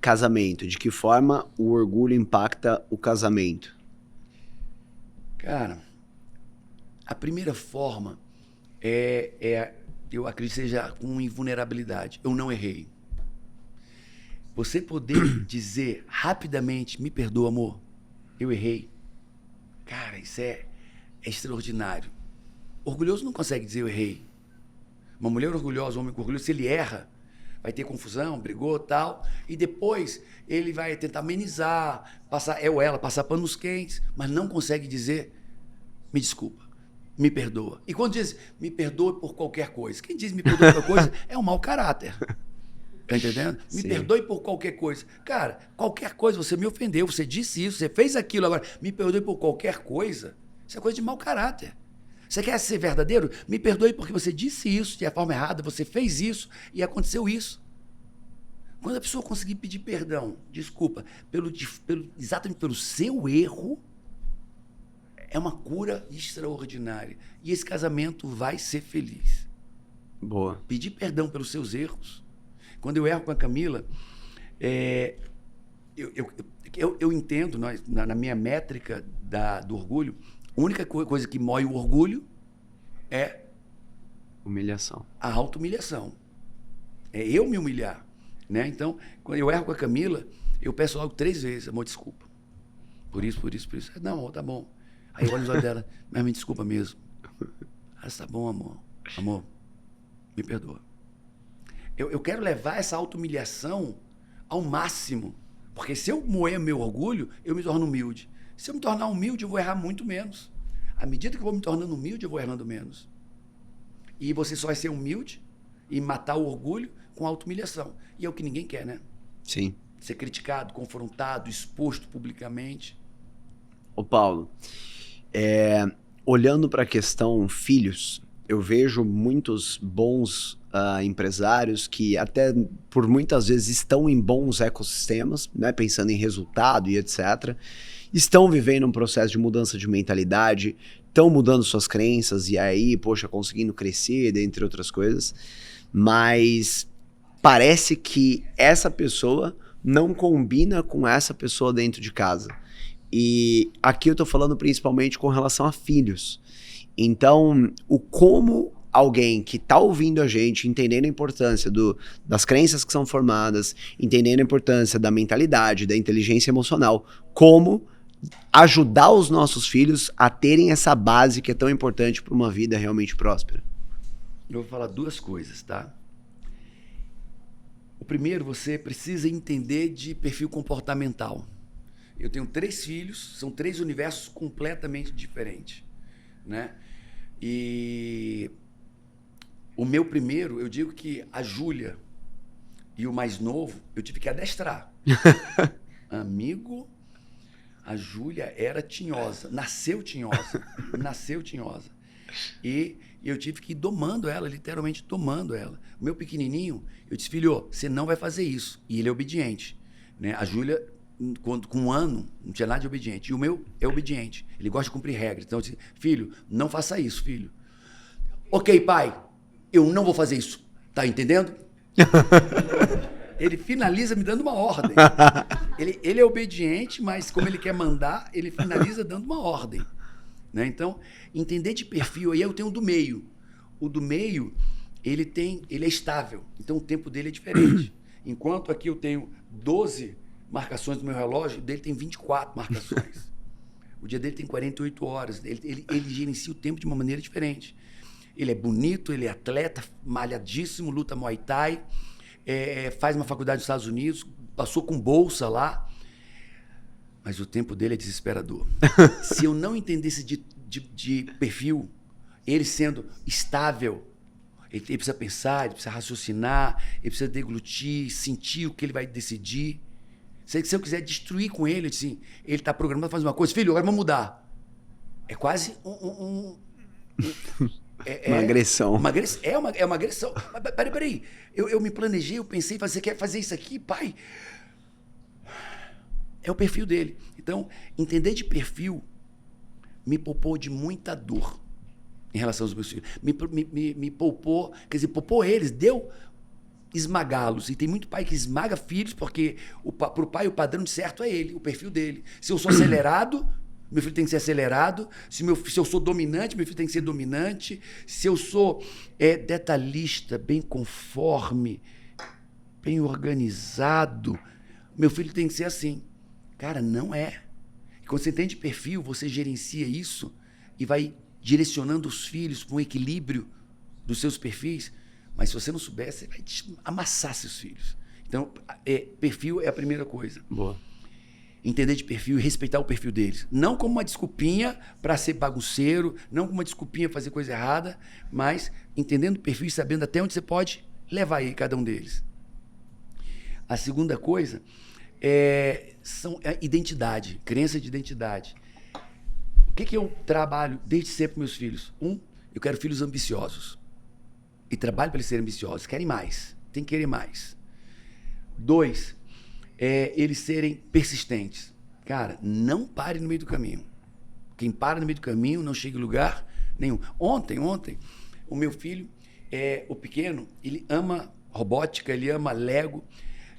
casamento. De que forma o orgulho impacta o casamento? Cara, a primeira forma eu acredito que seja com invulnerabilidade. Eu não errei. Você poder dizer rapidamente, me perdoa, amor, eu errei. Cara, isso é extraordinário. Orgulhoso não consegue dizer eu errei. Uma mulher orgulhosa, um homem orgulhoso, se ele erra, vai ter confusão, brigou e tal, e depois ele vai tentar amenizar, passar panos quentes, mas não consegue dizer, me desculpa, me perdoa. E quando diz, me perdoe por qualquer coisa, quem diz me perdoe por qualquer coisa é um mau caráter. Tá entendendo? Me perdoe por qualquer coisa. Cara, qualquer coisa, você me ofendeu, você disse isso, você fez aquilo, agora me perdoe por qualquer coisa, isso é coisa de mau caráter. Você quer ser verdadeiro? Me perdoe porque você disse isso de forma errada, você fez isso e aconteceu isso. Quando a pessoa conseguir pedir perdão, desculpa, exatamente pelo seu erro, é uma cura extraordinária. E esse casamento vai ser feliz. Boa. Pedir perdão pelos seus erros. Quando eu erro com a Camila, eu entendo, na minha métrica do orgulho, a única coisa que mói o orgulho é humilhação. A auto-humilhação. É eu me humilhar. Né? Então, quando eu erro com a Camila, eu peço logo 3 vezes, amor, desculpa. Por isso. Não, amor, tá bom. Aí eu olho nos olhos dela, mas me desculpa mesmo. Ah, tá bom, amor. Amor, me perdoa. Eu quero levar essa auto-humilhação ao máximo. Porque se eu moer meu orgulho, eu me torno humilde. Se eu me tornar humilde, eu vou errar muito menos. À medida que eu vou me tornando humilde, eu vou errando menos. E você só vai ser humilde e matar o orgulho com auto-humilhação. E é o que ninguém quer, né? Sim. Ser criticado, confrontado, exposto publicamente. Ô Paulo, olhando para a questão filhos, eu vejo muitos bons empresários que até por muitas vezes estão em bons ecossistemas, né, pensando em resultado e etc., estão vivendo um processo de mudança de mentalidade, estão mudando suas crenças e aí, poxa, conseguindo crescer, dentre outras coisas, mas parece que essa pessoa não combina com essa pessoa dentro de casa. E aqui eu tô falando principalmente com relação a filhos. Então, como alguém que tá ouvindo a gente, entendendo a importância das crenças que são formadas, entendendo a importância da mentalidade, da inteligência emocional, como ajudar os nossos filhos a terem essa base que é tão importante para uma vida realmente próspera? Eu vou falar 2 coisas, tá? O primeiro, você precisa entender de perfil comportamental. Eu tenho 3 filhos, são 3 universos completamente diferentes, né? E o meu primeiro, eu digo que a Júlia e o mais novo, eu tive que adestrar. Amigo, a Júlia era tinhosa, nasceu tinhosa. E eu tive que ir domando ela, literalmente domando ela. O meu pequenininho, eu disse, filho, você não vai fazer isso. E ele é obediente, né? A Júlia, com 1 ano, não tinha nada de obediente. E o meu é obediente. Ele gosta de cumprir regras. Então eu disse, filho, não faça isso, filho. Ok, pai, eu não vou fazer isso. Tá entendendo? Ele finaliza me dando uma ordem. Ele é obediente, mas como ele quer mandar, ele finaliza dando uma ordem. Né? Então, entender de perfil. Aí eu tenho o do meio. O do meio, ele é estável. Então, o tempo dele é diferente. Enquanto aqui eu tenho 12 marcações no meu relógio, o dele tem 24 marcações. O dia dele tem 48 horas. Ele gerencia o tempo de uma maneira diferente. Ele é bonito, ele é atleta, malhadíssimo, luta Muay Thai, faz uma faculdade nos Estados Unidos, passou com bolsa lá, mas o tempo dele é desesperador. Se eu não entendesse de perfil, ele sendo estável, ele precisa pensar, ele precisa raciocinar, ele precisa deglutir, sentir o que ele vai decidir. Se eu quiser destruir com ele, assim, ele está programado para fazer uma coisa, filho, agora vamos mudar. É quase uma agressão. É uma agressão. Mas peraí. Eu me planejei, eu pensei, você quer fazer isso aqui, pai? É o perfil dele. Então, entender de perfil me poupou de muita dor em relação aos meus filhos. Me poupou, quer dizer, poupou eles, deu esmagá-los. E tem muito pai que esmaga filhos porque pro pai o padrão de certo é ele, o perfil dele. Se eu sou acelerado, meu filho tem que ser acelerado. Se eu sou dominante, meu filho tem que ser dominante. Se eu sou detalhista, bem conforme, bem organizado, meu filho tem que ser assim. Cara, não é. E quando você entende perfil, você gerencia isso e vai direcionando os filhos para um equilíbrio dos seus perfis. Mas se você não souber, você vai amassar seus filhos. Então, perfil é a primeira coisa. Boa. Entender de perfil e respeitar o perfil deles. Não como uma desculpinha para ser bagunceiro, não como uma desculpinha para fazer coisa errada, mas entendendo o perfil e sabendo até onde você pode levar aí cada um deles. A segunda coisa são identidade, crença de identidade. O que eu trabalho desde sempre com meus filhos? Eu quero filhos ambiciosos. E trabalho para eles serem ambiciosos. Querem mais. Tem que querer mais. 2, eles serem persistentes. Cara, não pare no meio do caminho. Quem para no meio do caminho não chega em lugar nenhum. Ontem, o meu filho, o pequeno, ele ama robótica, ele ama Lego.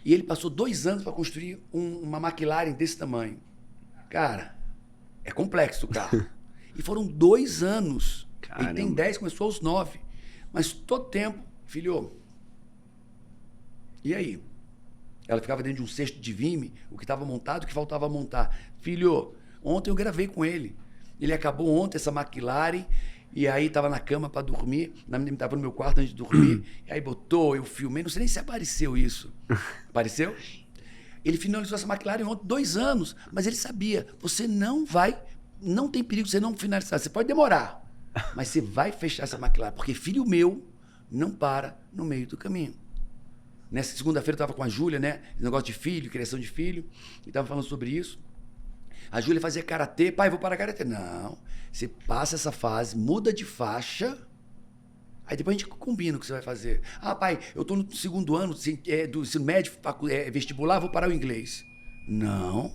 E ele passou 2 anos para construir uma McLaren desse tamanho. Cara, é complexo o carro. E foram 2 anos. Caramba. Ele tem 10, começou aos 9. Mas todo tempo, filho, e aí? Ela ficava dentro de um cesto de vime, o que estava montado, o que faltava montar. Filho, ontem eu gravei com ele. Ele acabou ontem essa McLaren, e aí estava na cama para dormir, estava no meu quarto antes de dormir, e aí botou, eu filmei, não sei nem se apareceu isso. Apareceu? Ele finalizou essa McLaren ontem, 2 anos, mas ele sabia, você não tem perigo de você não finalizar, você pode demorar. Mas você vai fechar essa McLaren, porque filho meu não para no meio do caminho. Nessa segunda-feira eu estava com a Júlia, né? Negócio de filho, criação de filho, e estava falando sobre isso. A Júlia fazia karatê, pai, vou parar karatê. Não, você passa essa fase, muda de aí depois a gente combina o que você vai fazer. Ah, pai, eu estou no 2º ano do ensino médio, vestibular, vou parar o inglês. Não,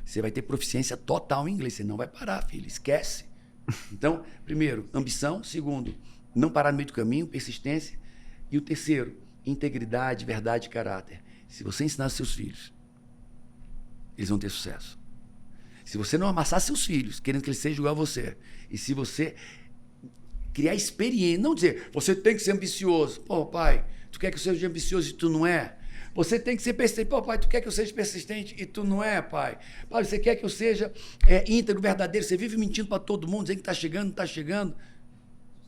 você vai ter proficiência total em inglês, você não vai parar, filho, esquece. Então, primeiro, ambição. 2º, não parar no meio do caminho, persistência. E o 3º, integridade, verdade e caráter. Se você ensinar os seus filhos, eles vão ter sucesso. Se você não amassar seus filhos, querendo que eles sejam igual a você, e se você criar experiência, não dizer, você tem que ser ambicioso. Pô, pai, tu quer que eu seja ambicioso e tu não é? Você tem que ser persistente. Pô, pai, tu quer que eu seja persistente e tu não é, pai? Pai, você quer que eu seja íntegro, verdadeiro? Você vive mentindo para todo mundo, dizendo que está chegando, não está chegando.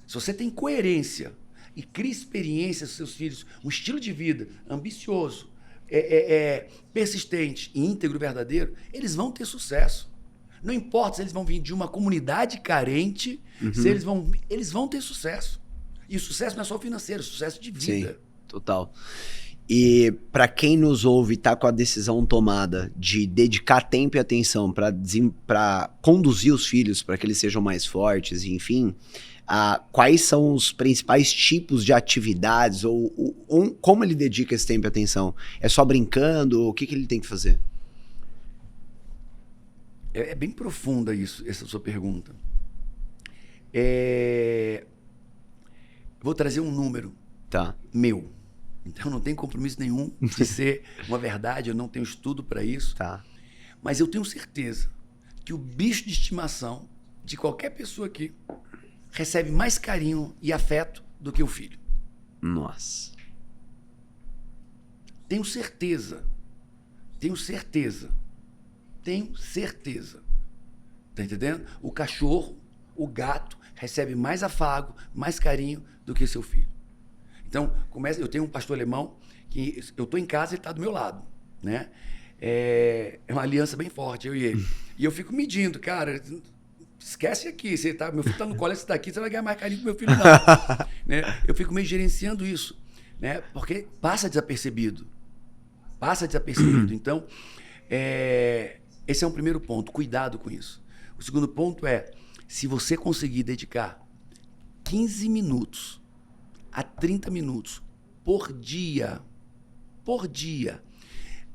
Se você tem coerência e cria experiência aos seus filhos, um estilo de vida ambicioso, persistente e íntegro, verdadeiro, eles vão ter sucesso. Não importa se eles vão vir de uma comunidade carente, se eles vão ter sucesso. E o sucesso não é só financeiro, é sucesso de vida. Sim, total. E para quem nos ouve e está com a decisão tomada de dedicar tempo e atenção para conduzir os filhos para que eles sejam mais fortes, enfim, quais são os principais tipos de atividades ou como ele dedica esse tempo e atenção? É só brincando? O que ele tem que fazer? É bem profunda essa sua pergunta. Vou trazer um número meu. Então, não tenho compromisso nenhum de ser uma verdade, eu não tenho estudo para isso. Tá. Mas eu tenho certeza que o bicho de estimação de qualquer pessoa aqui recebe mais carinho e afeto do que o filho. Nossa. Tenho certeza. Tenho certeza. Tenho certeza. Tá entendendo? O cachorro, o gato, recebe mais afago, mais carinho do que seu filho. Então, eu tenho um pastor alemão que eu estou em casa e ele está do meu lado, né? É uma aliança bem forte, eu e ele. E eu fico medindo, cara, esquece aqui, meu filho está no colégio, você está aqui, você vai ganhar mais carinho que meu filho, não. Né? Eu fico meio gerenciando isso, né? Porque passa desapercebido. Passa desapercebido. Então, esse é um primeiro ponto, cuidado com isso. O segundo ponto é, se você conseguir dedicar 15 minutos a 30 minutos por dia,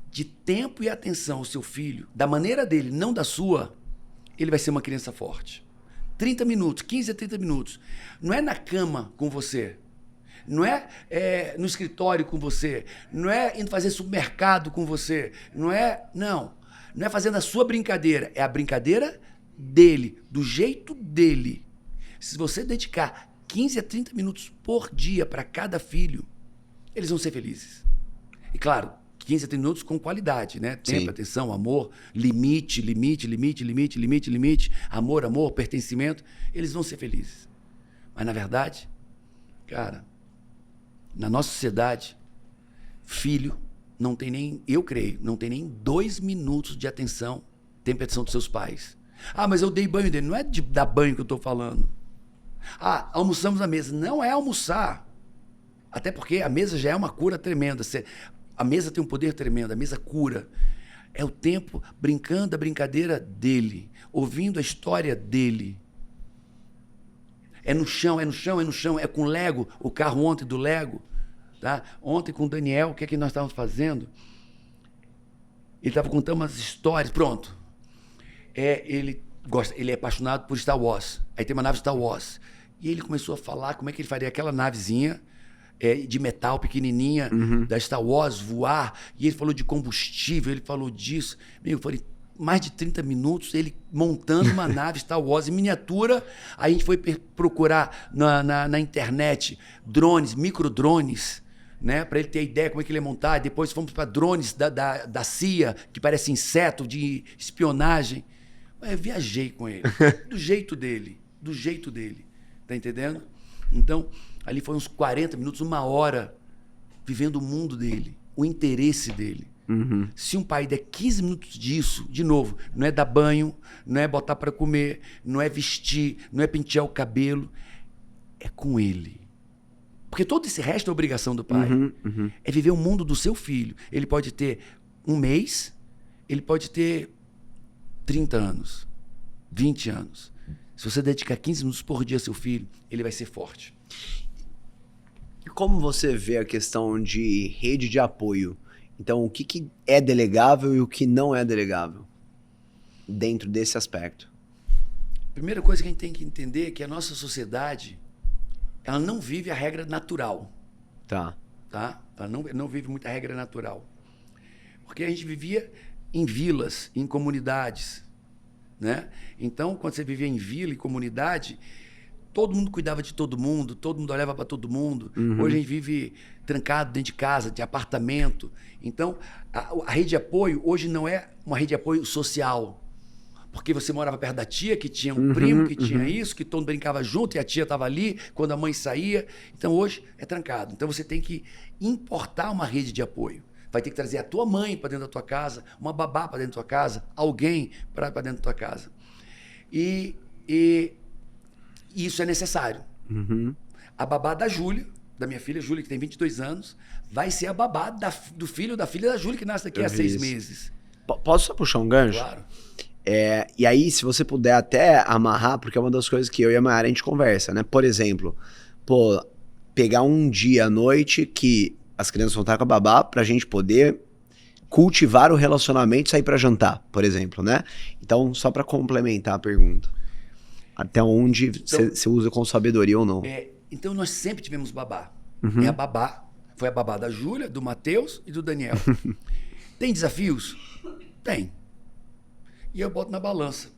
de tempo e atenção ao seu filho, da maneira dele, não da sua, ele vai ser uma criança forte. 30 minutos, 15 a 30 minutos. Não é na cama com você, não é, no escritório com você, não é indo fazer supermercado com você, não é fazendo a sua brincadeira, é a brincadeira dele, do jeito dele. Se você dedicar 15 a 30 minutos por dia para cada filho, eles vão ser felizes. E claro, 15 a 30 minutos com qualidade, né? Tempo, Sim. atenção, amor, limite, amor, pertencimento, eles vão ser felizes. Mas na verdade, cara, na nossa sociedade, filho não tem nem, eu creio, não tem nem 2 minutos de atenção, tempo e atenção dos seus pais. Ah, mas eu dei banho dele. Não é de dar banho que eu estou falando. Ah, almoçamos na mesa. Não é almoçar. Até porque a mesa já é uma cura tremenda. A mesa tem um poder tremendo, a mesa cura. É o tempo brincando a brincadeira dele, ouvindo a história dele. É no chão. É com Lego, o carro ontem do Lego. Tá? Ontem com o Daniel, o que é que nós estávamos fazendo? Ele estava contando umas histórias. Pronto. Ele é apaixonado por Star Wars. Aí tem uma nave Star Wars. E ele começou a falar como é que ele faria aquela navezinha de metal pequenininha da Star Wars voar. E ele falou de combustível, ele falou disso. Eu falei, mais de 30 minutos ele montando uma nave Star Wars em miniatura. Aí a gente foi procurar na internet drones, microdrones, né, para ele ter ideia como é que ele ia montar. Depois fomos para drones da CIA, que parece inseto, de espionagem. Mas eu viajei com ele, do jeito dele, tá entendendo? Então, ali foi uns 40 minutos, 1 hora, vivendo o mundo dele, o interesse dele. Se um pai der 15 minutos disso, de novo, não é dar banho, não é botar para comer, não é vestir, não é pentear o cabelo, é com ele. Porque todo esse resto é obrigação do pai. É viver o mundo do seu filho. Ele pode ter 1 mês, ele pode ter 30 anos, 20 anos. Se você dedicar 15 minutos por dia ao seu filho, ele vai ser forte. E como você vê a questão de rede de apoio? Então, o que é delegável e o que não é delegável dentro desse aspecto? Primeira coisa que a gente tem que entender é que a nossa sociedade, ela não vive a regra natural. Tá. Ela não vive muita regra natural. Porque a gente vivia em vilas, em comunidades, né? Então, quando você vivia em vila, em comunidade, todo mundo cuidava de todo mundo olhava para todo mundo. Hoje a gente vive trancado dentro de casa, de apartamento. Então, a rede de apoio hoje não é uma rede de apoio social. Porque você morava perto da tia, que tinha um primo, que tinha isso, que todo mundo brincava junto e a tia estava ali quando a mãe saía. Então, hoje é trancado. Então, você tem que importar uma rede de apoio. Vai ter que trazer a tua mãe para dentro da tua casa, uma babá para dentro da tua casa, alguém para dentro da tua casa. E isso é necessário. A babá da Júlia, da minha filha Júlia, que tem 22 anos, vai ser a babá do filho da filha da Júlia, que nasce daqui a 6 meses. Posso só puxar um gancho? Claro. E aí, se você puder até amarrar, porque é uma das coisas que eu e a Mayara a gente conversa, né? Por exemplo, pegar um dia à noite que as crianças vão estar com a babá pra gente poder cultivar o relacionamento e sair pra jantar, por exemplo, né? Então, só pra complementar a pergunta. Até onde você usa com sabedoria ou não. Então, nós sempre tivemos babá. É a babá. Foi a babá da Júlia, do Matheus e do Daniel. Tem desafios? Tem. E eu boto na balança.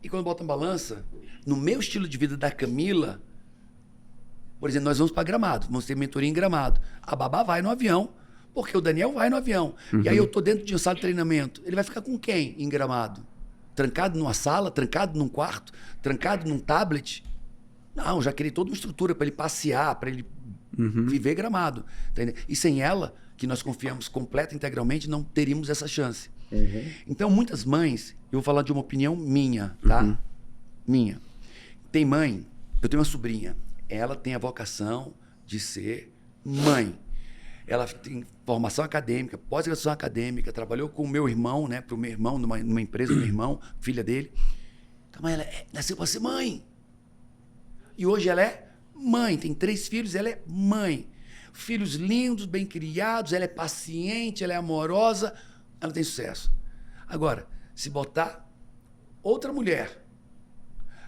E quando eu boto na balança, no meu estilo de vida da Camila, por exemplo, nós vamos para Gramado, vamos ter mentoria em Gramado. A babá vai no avião Porque o Daniel vai no avião. E aí eu tô dentro de uma sala de treinamento. Ele vai ficar com quem em Gramado? Trancado numa sala, trancado num quarto, trancado num tablet? Não, já criei toda uma estrutura para ele passear, para ele viver Gramado. Entendeu? E sem ela, que nós confiamos completa e integralmente, não teríamos essa chance. Então, muitas mães, eu vou falar de uma opinião minha, tá? Minha. Tem mãe, eu tenho uma sobrinha, ela tem a vocação de ser mãe. Ela tem formação acadêmica, pós-graduação acadêmica, trabalhou com o meu irmão, né? Para o meu irmão, numa empresa do meu irmão, filha dele. Então, ela nasceu para ser mãe. E hoje ela é mãe, tem 3 filhos, ela é mãe. Filhos lindos, bem criados, ela é paciente, ela é amorosa, ela tem sucesso. Agora, se botar outra mulher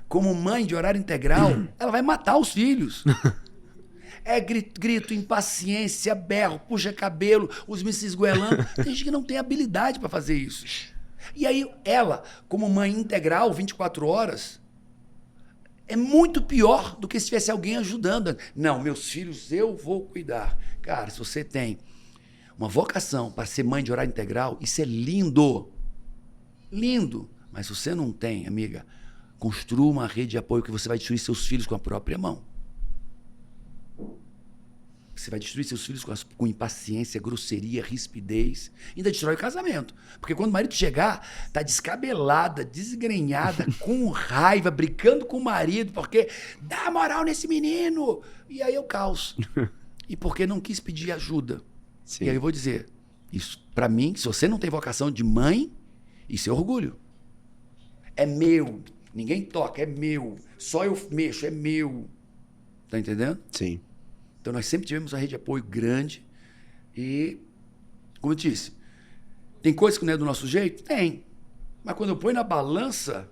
como mãe de horário integral, ela vai matar os filhos. É grito, impaciência, berro, puxa cabelo, os me se esgoelando. Tem gente que não tem habilidade para fazer isso. E aí ela, como mãe integral, 24 horas, é muito pior do que se tivesse alguém ajudando. Não, meus filhos eu vou cuidar. Cara, se você tem uma vocação para ser mãe de horário integral, isso é lindo. Lindo. Mas se você não tem, amiga, construa uma rede de apoio que você vai destruir seus filhos com a própria mão. Você vai destruir seus filhos com impaciência, grosseria, rispidez. Ainda destrói o casamento. Porque quando o marido chegar, tá descabelada, desgrenhada, com raiva, brincando com o marido, porque dá moral nesse menino. E aí é o caos. E porque não quis pedir ajuda. Sim. E aí eu vou dizer, isso pra mim, se você não tem vocação de mãe, isso é orgulho. É meu. Ninguém toca, é meu. Só eu mexo, é meu. Tá entendendo? Sim. Então, nós sempre tivemos uma rede de apoio grande e, como eu disse, tem coisas que não é do nosso jeito? Tem. Mas quando eu ponho na balança,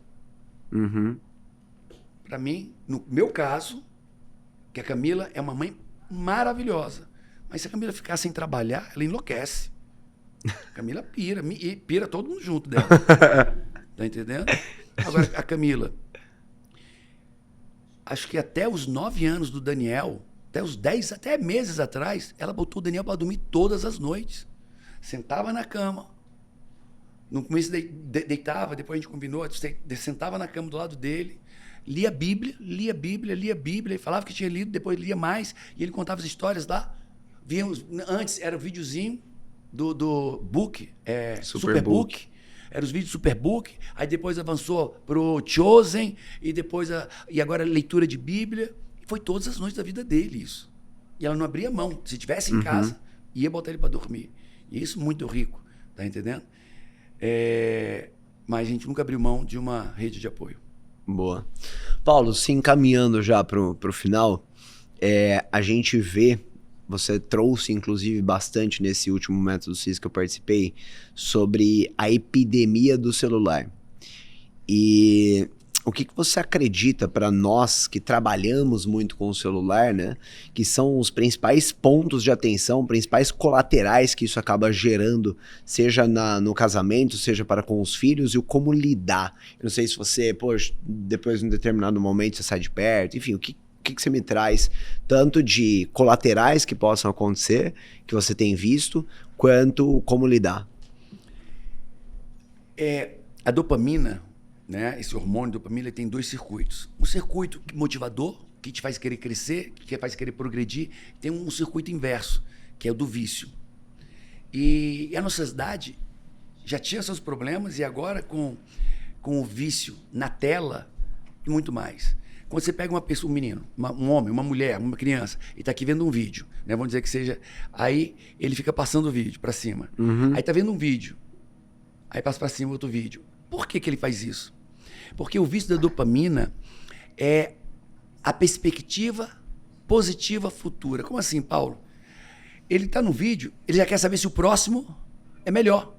para mim, no meu caso, que a Camila é uma mãe maravilhosa. Mas se a Camila ficar sem trabalhar, ela enlouquece. A Camila pira, e pira todo mundo junto dela. Tá entendendo? Agora, a Camila, acho que até os 9 anos do Daniel, até os 10, até meses atrás, ela botou o Daniel para dormir todas as noites. Sentava na cama. No começo deitava, depois a gente combinou, sentava na cama do lado dele, lia a Bíblia, e falava que tinha lido, depois lia mais, e ele contava as histórias lá. Antes era o videozinho do book, Superbook. Eram os vídeos Superbook, aí depois avançou pro Chosen, e agora leitura de Bíblia. Foi todas as noites da vida dele isso. E ela não abria mão. Se estivesse em casa, ia botar ele para dormir. E isso muito rico, tá entendendo? Mas a gente nunca abriu mão de uma rede de apoio. Boa. Paulo, se encaminhando já pro final, a gente vê, você trouxe inclusive bastante nesse último Método CIS que eu participei, sobre a epidemia do celular. E o que você acredita para nós que trabalhamos muito com o celular, né? Que são os principais pontos de atenção, principais colaterais que isso acaba gerando, seja no casamento, seja para com os filhos, e o como lidar. Eu não sei se você, depois de um determinado momento você sai de perto, enfim, o que você me traz, tanto de colaterais que possam acontecer, que você tem visto, quanto como lidar? A dopamina, né? Esse hormônio dopamina tem 2 circuitos. Um circuito motivador, que te faz querer crescer, que te faz querer progredir. Tem um circuito inverso, que é o do vício. E a nossa sociedade já tinha seus problemas, e agora com o vício na tela, e muito mais. Quando você pega uma pessoa, um menino, um homem, uma mulher, uma criança, e está aqui vendo um vídeo, né? Vamos dizer que seja... Aí ele fica passando o vídeo para cima. Aí está vendo um vídeo. Aí passa para cima outro vídeo. Por que ele faz isso? Porque o vício da dopamina é a perspectiva positiva futura. Como assim, Paulo? Ele está no vídeo, ele já quer saber se o próximo é melhor,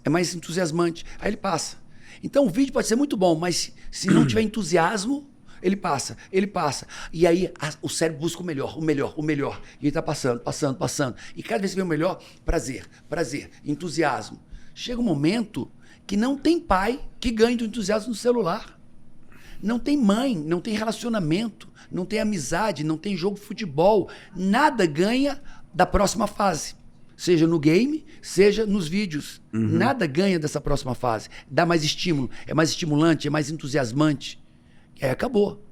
é mais entusiasmante. Aí ele passa. Então o vídeo pode ser muito bom, mas se não tiver entusiasmo, ele passa. E aí o cérebro busca o melhor. E ele está passando. E cada vez que vem o melhor, prazer, entusiasmo. Chega um momento que não tem pai que ganhe do entusiasmo no celular. Não tem mãe, não tem relacionamento, não tem amizade, não tem jogo de futebol. Nada ganha da próxima fase. Seja no game, seja nos vídeos. Nada ganha dessa próxima fase. Dá mais estímulo, é mais estimulante, é mais entusiasmante. E aí acabou.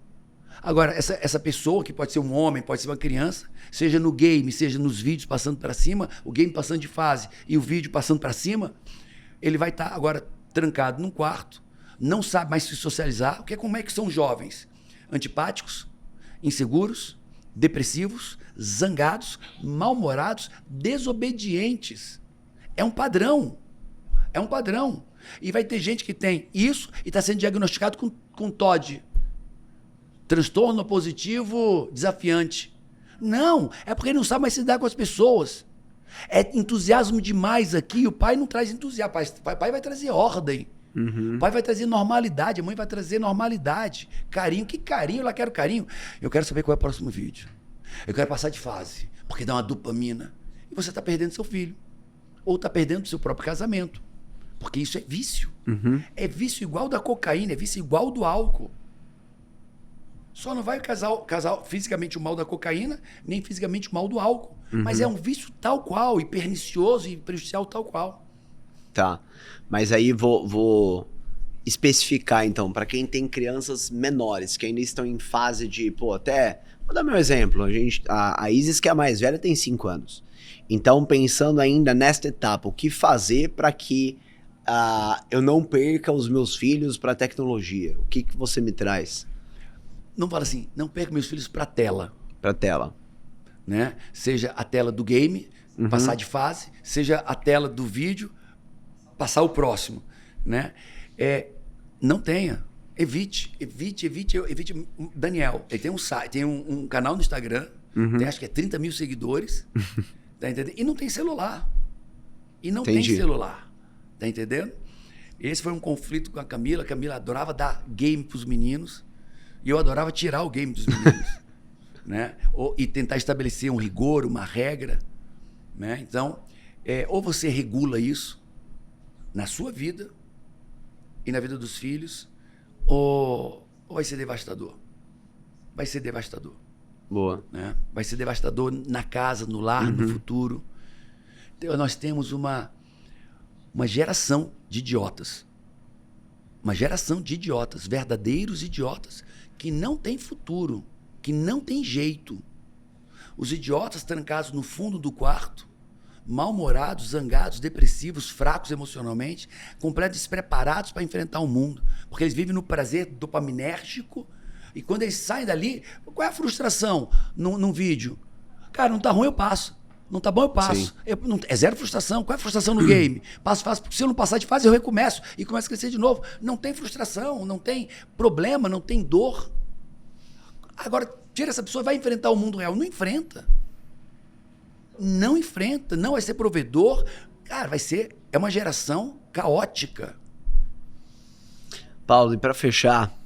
Agora, essa pessoa, que pode ser um homem, pode ser uma criança, seja no game, seja nos vídeos passando para cima, o game passando de fase e o vídeo passando para cima, ele vai estar agora trancado num quarto, não sabe mais se socializar. Porque como é que são jovens? Antipáticos, inseguros, depressivos, zangados, mal-humorados, desobedientes. É um padrão. É um padrão. E vai ter gente que tem isso e está sendo diagnosticado com TOD. Transtorno positivo desafiante. Não, é porque ele não sabe mais se lidar com as pessoas. É entusiasmo demais aqui. O pai não traz entusiasmo. O pai vai trazer ordem. O pai vai trazer normalidade. A mãe vai trazer normalidade. Carinho. Que carinho? Eu lá quero carinho. Eu quero saber qual é o próximo vídeo. Eu quero passar de fase. Porque dá uma dopamina. E você está perdendo seu filho. Ou está perdendo seu próprio casamento. Porque isso é vício. É vício igual da cocaína. É vício igual do álcool. Só não vai casar fisicamente o mal da cocaína, nem fisicamente o mal do álcool. Mas é um vício tal qual, e pernicioso e prejudicial tal qual. Tá. Mas aí vou especificar, então, para quem tem crianças menores, que ainda estão em fase de, até... Vou dar meu exemplo. A Isis, que é a mais velha, tem 5 anos. Então, pensando ainda nesta etapa, o que fazer para que eu não perca os meus filhos para a tecnologia? O que você me traz? Não fala assim, não perca meus filhos para a tela. Para a tela. Né? Seja a tela do game, passar de fase, seja a tela do vídeo, passar o próximo. Né? Não tenha. Evite. Daniel, ele tem um canal no Instagram, tem, acho que é 30 mil seguidores, tá entendendo? E não tem celular. Tem celular. Tá entendendo? Esse foi um conflito com a Camila. A Camila adorava dar game pros meninos. E eu adorava tirar o game dos meninos. Né? E tentar estabelecer um rigor, uma regra. Né? Então, ou você regula isso na sua vida e na vida dos filhos, ou vai ser devastador. Vai ser devastador. Boa. Né? Vai ser devastador na casa, no lar, no futuro. Então, nós temos uma geração de idiotas. Uma geração de idiotas, verdadeiros idiotas, que não tem futuro, que não tem jeito. Os idiotas trancados no fundo do quarto, mal-humorados, zangados, depressivos, fracos emocionalmente, completamente despreparados para enfrentar o mundo. Porque eles vivem no prazer dopaminérgico e quando eles saem dali, qual é a frustração num vídeo? Cara, não tá ruim, eu passo. Não tá bom, eu passo. É zero frustração. Qual é a frustração no game? Passo, porque se eu não passar de fase, eu recomeço e começo a crescer de novo. Não tem frustração, não tem problema, não tem dor. Agora, tira essa pessoa e vai enfrentar o mundo real. Não enfrenta. Não enfrenta. Não vai ser provedor. Cara, é uma geração caótica. Paulo, e para fechar,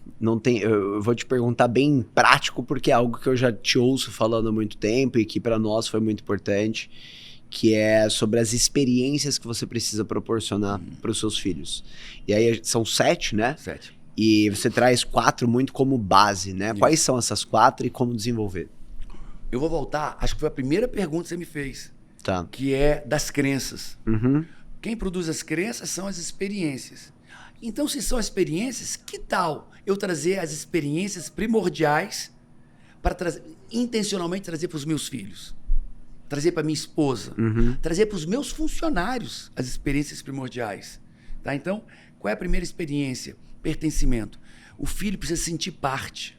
eu vou te perguntar bem prático, porque é algo que eu já te ouço falando há muito tempo e que para nós foi muito importante, que é sobre as experiências que você precisa proporcionar para os seus filhos. E aí são 7, né? 7. E você traz 4 muito como base, né? Isso. Quais são essas 4 e como desenvolver? Eu vou voltar, acho que foi a primeira pergunta que você me fez, tá. Que é das crenças. Quem produz as crenças são as experiências. Então, se são experiências, que tal eu trazer as experiências primordiais para intencionalmente trazer para os meus filhos? Trazer para minha esposa? Trazer para os meus funcionários as experiências primordiais. Tá? Então, qual é a primeira experiência? Pertencimento. O filho precisa sentir parte.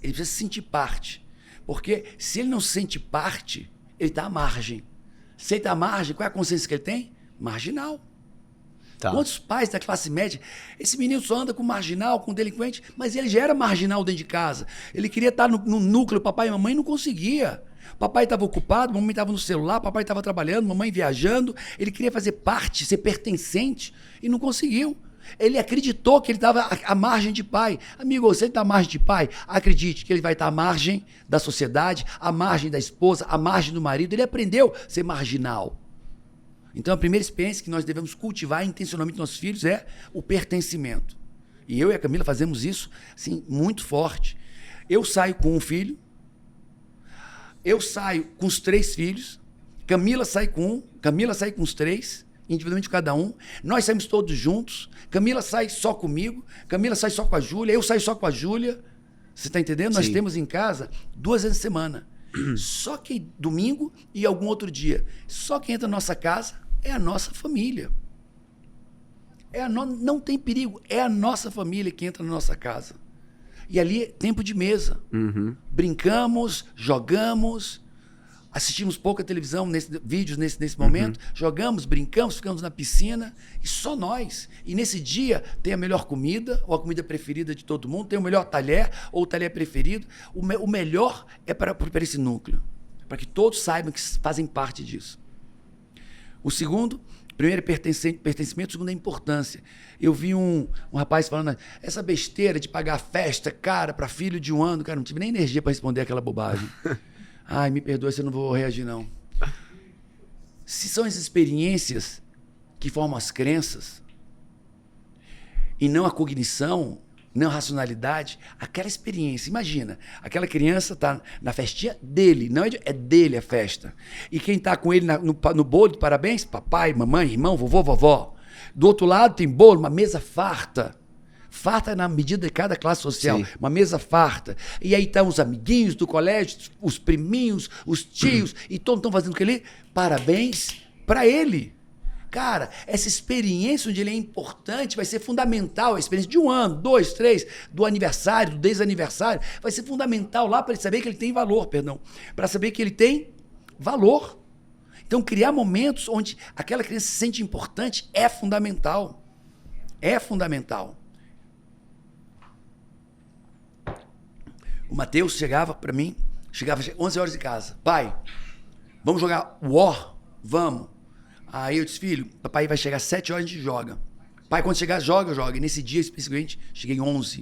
Ele precisa se sentir parte. Porque se ele não se sente parte, ele está à margem. Se ele está à margem, qual é a consciência que ele tem? Marginal. Tá. Quantos pais da classe média, esse menino só anda com marginal, com delinquente, mas ele já era marginal dentro de casa. Ele queria estar no núcleo, papai e mamãe não conseguia. Papai estava ocupado, mamãe estava no celular, papai estava trabalhando, mamãe viajando. Ele queria fazer parte, ser pertencente e não conseguiu. Ele acreditou que ele estava à margem de pai. Amigo, se ele está à margem de pai, acredite que ele vai estar à margem da sociedade, à margem da esposa, à margem do marido. Ele aprendeu a ser marginal. Então, a primeira experiência que nós devemos cultivar intencionalmente nos nossos filhos é o pertencimento. E eu e a Camila fazemos isso, assim, muito forte. Eu saio com um filho, eu saio com os 3 filhos, Camila sai com um, Camila sai com os 3, individualmente cada um. Nós saímos todos juntos. Camila sai só comigo, Camila sai só com a Júlia, eu saio só com a Júlia. Você está entendendo? Sim. Nós temos em casa 2 vezes a semana. Só que domingo e algum outro dia. Só quem entra na nossa casa é a nossa família. Não tem perigo, é a nossa família que entra na nossa casa. E ali é tempo de mesa. Brincamos, jogamos, assistimos pouca televisão, vídeos nesse momento, jogamos, brincamos, ficamos na piscina, e só nós. E nesse dia tem a melhor comida, ou a comida preferida de todo mundo, tem o melhor talher, ou o talher preferido. O melhor é para esse núcleo, para que todos saibam que fazem parte disso. O segundo, primeiro é pertencimento, o segundo é importância. Eu vi um rapaz falando, essa besteira de pagar festa cara para filho de 1 ano, cara, não tive nem energia para responder aquela bobagem. Ai, me perdoe se eu não vou reagir, não. Se são as experiências que formam as crenças, e não a cognição, não a racionalidade, aquela experiência, imagina, aquela criança está na festinha dele, não é dele a festa. E quem está com ele no bolo de parabéns, papai, mamãe, irmão, vovô, vovó. Do outro lado tem bolo, uma mesa farta. Farta na medida de cada classe social. Sim. Uma mesa farta. E aí estão os amiguinhos do colégio, os priminhos, os tios, e todos estão fazendo aquele parabéns para ele. Cara, essa experiência onde ele é importante vai ser fundamental. A experiência de 1 ano, 2, 3, do aniversário, do desaniversário, vai ser fundamental lá para ele saber que ele tem valor, para saber que ele tem valor. Então, criar momentos onde aquela criança se sente importante é fundamental. É fundamental. O Matheus chegava para mim, chegava 11 horas de casa. Pai, vamos jogar War? Vamos. Aí eu disse, filho, papai vai chegar às 7 horas, a gente joga. Pai, quando chegar, joga. E nesse dia, especificamente, cheguei 11.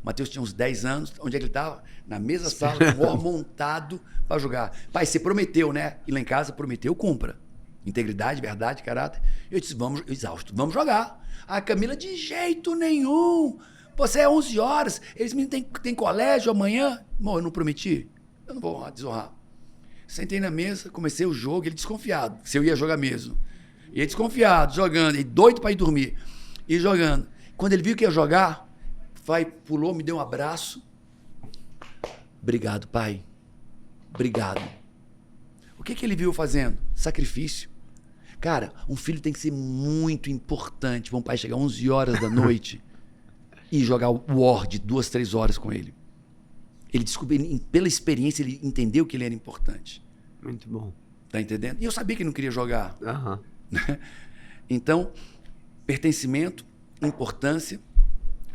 O Matheus tinha uns 10 anos. Onde é que ele estava? Na mesma sala, com o War montado para jogar. Pai, você prometeu, né? E lá em casa, prometeu, cumpra. Integridade, verdade, caráter. Eu disse, vamos, exausto, vamos jogar. A Camila, de jeito nenhum. Você é 11 horas, eles me tem colégio amanhã. Bom, eu não prometi, eu não vou desonrar. Sentei na mesa, comecei o jogo, ele desconfiado, se eu ia jogar mesmo. E ele desconfiado, jogando, e doido para ir dormir. E jogando. Quando ele viu que ia jogar, pulou, me deu um abraço. Obrigado, pai. Obrigado. O que ele viu fazendo? Sacrifício. Cara, um filho tem que ser muito importante. Um pai chegar 11 horas da noite e jogar o War de 2, 3 horas com ele. Ele descobriu, pela experiência, ele entendeu que ele era importante. Muito bom. Tá entendendo? E eu sabia que ele não queria jogar. Então, pertencimento, importância.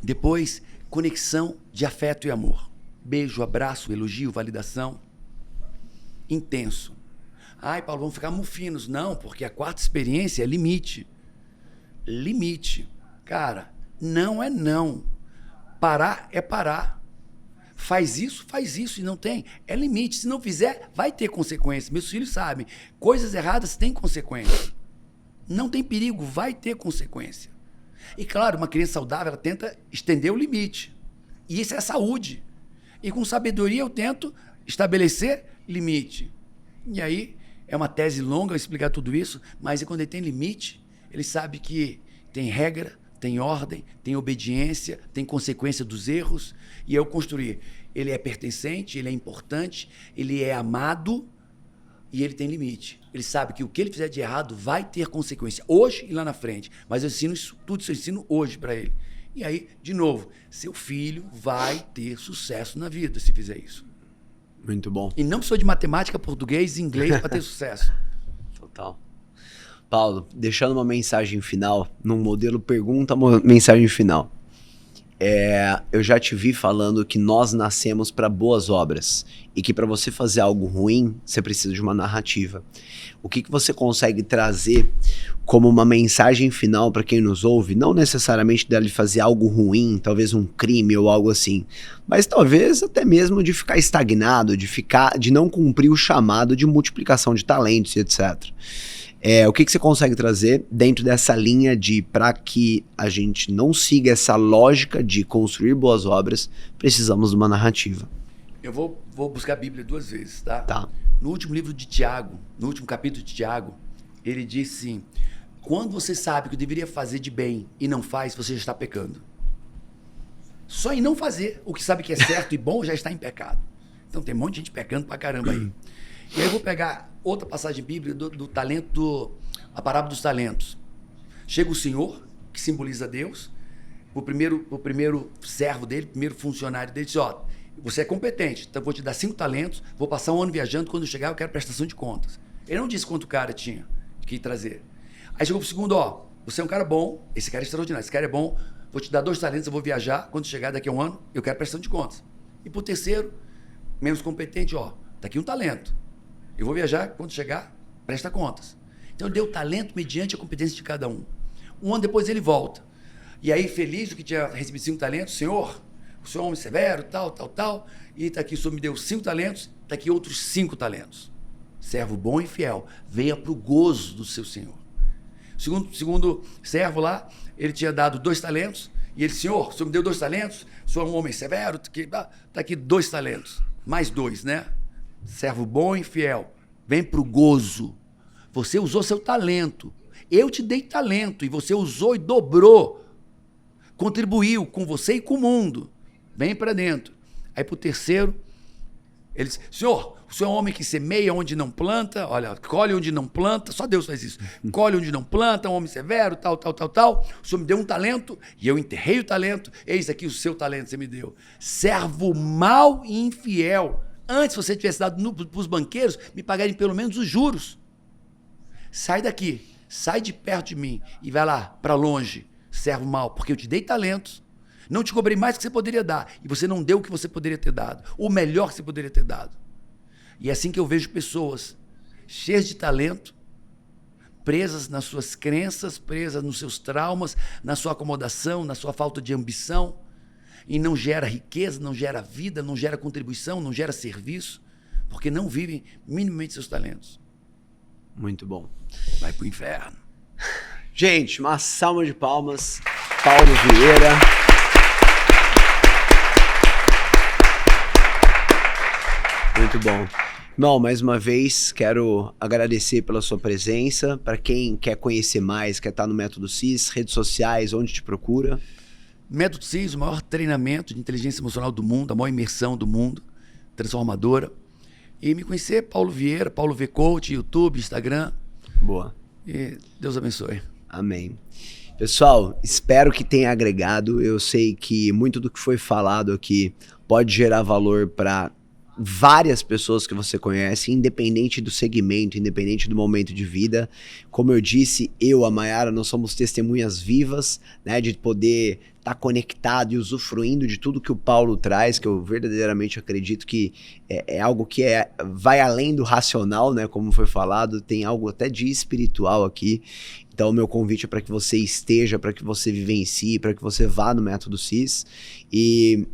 Depois, conexão de afeto e amor. Beijo, abraço, elogio, validação. Intenso. Ai, Paulo, vamos ficar mufinos. Não, porque a 4ª experiência é limite. Limite. Cara, não é não. Parar é parar. Faz isso e não tem. É limite. Se não fizer, vai ter consequência. Meus filhos sabem. Coisas erradas têm consequência. Não tem perigo, vai ter consequência. E claro, uma criança saudável, ela tenta estender o limite. E isso é saúde. E com sabedoria eu tento estabelecer limite. E aí, é uma tese longa explicar tudo isso, mas quando ele tem limite, ele sabe que tem regra, tem ordem, tem obediência, tem consequência dos erros. E eu construir. Ele é pertencente, ele é importante, ele é amado e ele tem limite. Ele sabe que o que ele fizer de errado vai ter consequência, hoje e lá na frente. Mas eu ensino isso, tudo isso eu ensino hoje para ele. E aí, de novo, seu filho vai ter sucesso na vida se fizer isso. Muito bom. E não precisou de matemática, português e inglês para ter sucesso. Total. Paulo, deixando uma mensagem final, num modelo pergunta, mensagem final. Eu já te vi falando que nós nascemos para boas obras e que para você fazer algo ruim, você precisa de uma narrativa. O que você consegue trazer como uma mensagem final para quem nos ouve, não necessariamente dele fazer algo ruim, talvez um crime ou algo assim, mas talvez até mesmo de ficar estagnado, de não cumprir o chamado de multiplicação de talentos e etc. O que você consegue trazer dentro dessa linha para que a gente não siga essa lógica de construir boas obras, precisamos de uma narrativa? Eu vou buscar a Bíblia 2 vezes, tá? Tá. No último livro de Tiago, no último capítulo de Tiago, ele diz assim: quando você sabe que deveria fazer de bem e não faz, você já está pecando. Só em não fazer o que sabe que é certo e bom, já está em pecado. Então tem um monte de gente pecando pra caramba aí. E aí eu vou pegar outra passagem bíblica do talento, a parábola dos talentos. Chega o Senhor, que simboliza Deus, o primeiro servo dele, o primeiro funcionário dele, diz: ó, você é competente, então eu vou te dar 5 talentos, vou passar um ano viajando, quando eu chegar eu quero prestação de contas. Ele não disse quanto o cara tinha que trazer. Aí chegou pro segundo: ó, você é um cara bom, esse cara é extraordinário, esse cara é bom, vou te dar 2 talentos, eu vou viajar, quando chegar daqui a um ano, eu quero prestação de contas. E pro terceiro, menos competente: ó, tá aqui um talento, eu vou viajar, quando chegar, presta contas. Então ele deu talento mediante a competência de cada um. Um ano depois ele volta. E aí, feliz do que tinha recebido 5 talentos: Senhor, o senhor é um homem severo, tal, e tá aqui, o senhor me deu 5 talentos, tá aqui outros 5 talentos. Servo bom e fiel, venha pro gozo do seu senhor. Segundo servo lá, ele tinha dado 2 talentos, e ele: Senhor, o senhor me deu 2 talentos, o senhor é um homem severo, tá aqui 2 talentos, mais 2, né? Servo bom e fiel, vem pro gozo. Você usou seu talento, eu te dei talento, e você usou e dobrou, contribuiu com você e com o mundo, vem para dentro. Aí pro terceiro, ele disse: Senhor, o senhor é um homem que semeia onde não planta, olha, colhe onde não planta, só Deus faz isso, colhe onde não planta, um homem severo, tal, o senhor me deu um talento, e eu enterrei o talento, eis aqui o seu talento, você me deu. Servo mau e infiel, antes você tivesse dado para os banqueiros me pagarem pelo menos os juros. Sai daqui, sai de perto de mim e vai lá, para longe, servo mau, porque eu te dei talentos, não te cobrei mais do que você poderia dar, e você não deu o que você poderia ter dado, o melhor que você poderia ter dado. E é assim que eu vejo pessoas cheias de talento, presas nas suas crenças, presas nos seus traumas, na sua acomodação, na sua falta de ambição, e não gera riqueza, não gera vida, não gera contribuição, não gera serviço, porque não vivem minimamente seus talentos. Muito bom. Vai pro inferno. Gente, uma salva de palmas. Paulo Vieira. Muito bom. Irmão, mais uma vez, quero agradecer pela sua presença. Para quem quer conhecer mais, quer estar no Método CIS, redes sociais, onde te procura? Método CIS, o maior treinamento de inteligência emocional do mundo, a maior imersão do mundo, transformadora. E me conhecer, Paulo Vieira, Paulo V Coach, YouTube, Instagram. Boa. E Deus abençoe. Amém. Pessoal, espero que tenha agregado. Eu sei que muito do que foi falado aqui pode gerar valor para várias pessoas que você conhece, independente do segmento, independente do momento de vida. Como eu disse, a Mayara, nós somos testemunhas vivas, né, de poder estar conectado e usufruindo de tudo que o Paulo traz, que eu verdadeiramente acredito que é algo que vai além do racional, né, como foi falado, tem algo até de espiritual aqui. Então o meu convite é para que você esteja, para que você vivencie, para que você vá no Método CIS e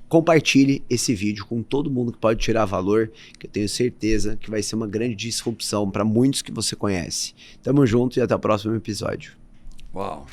compartilhe esse vídeo com todo mundo que pode tirar valor, que eu tenho certeza que vai ser uma grande disrupção para muitos que você conhece. Tamo junto e até o próximo episódio. Uau!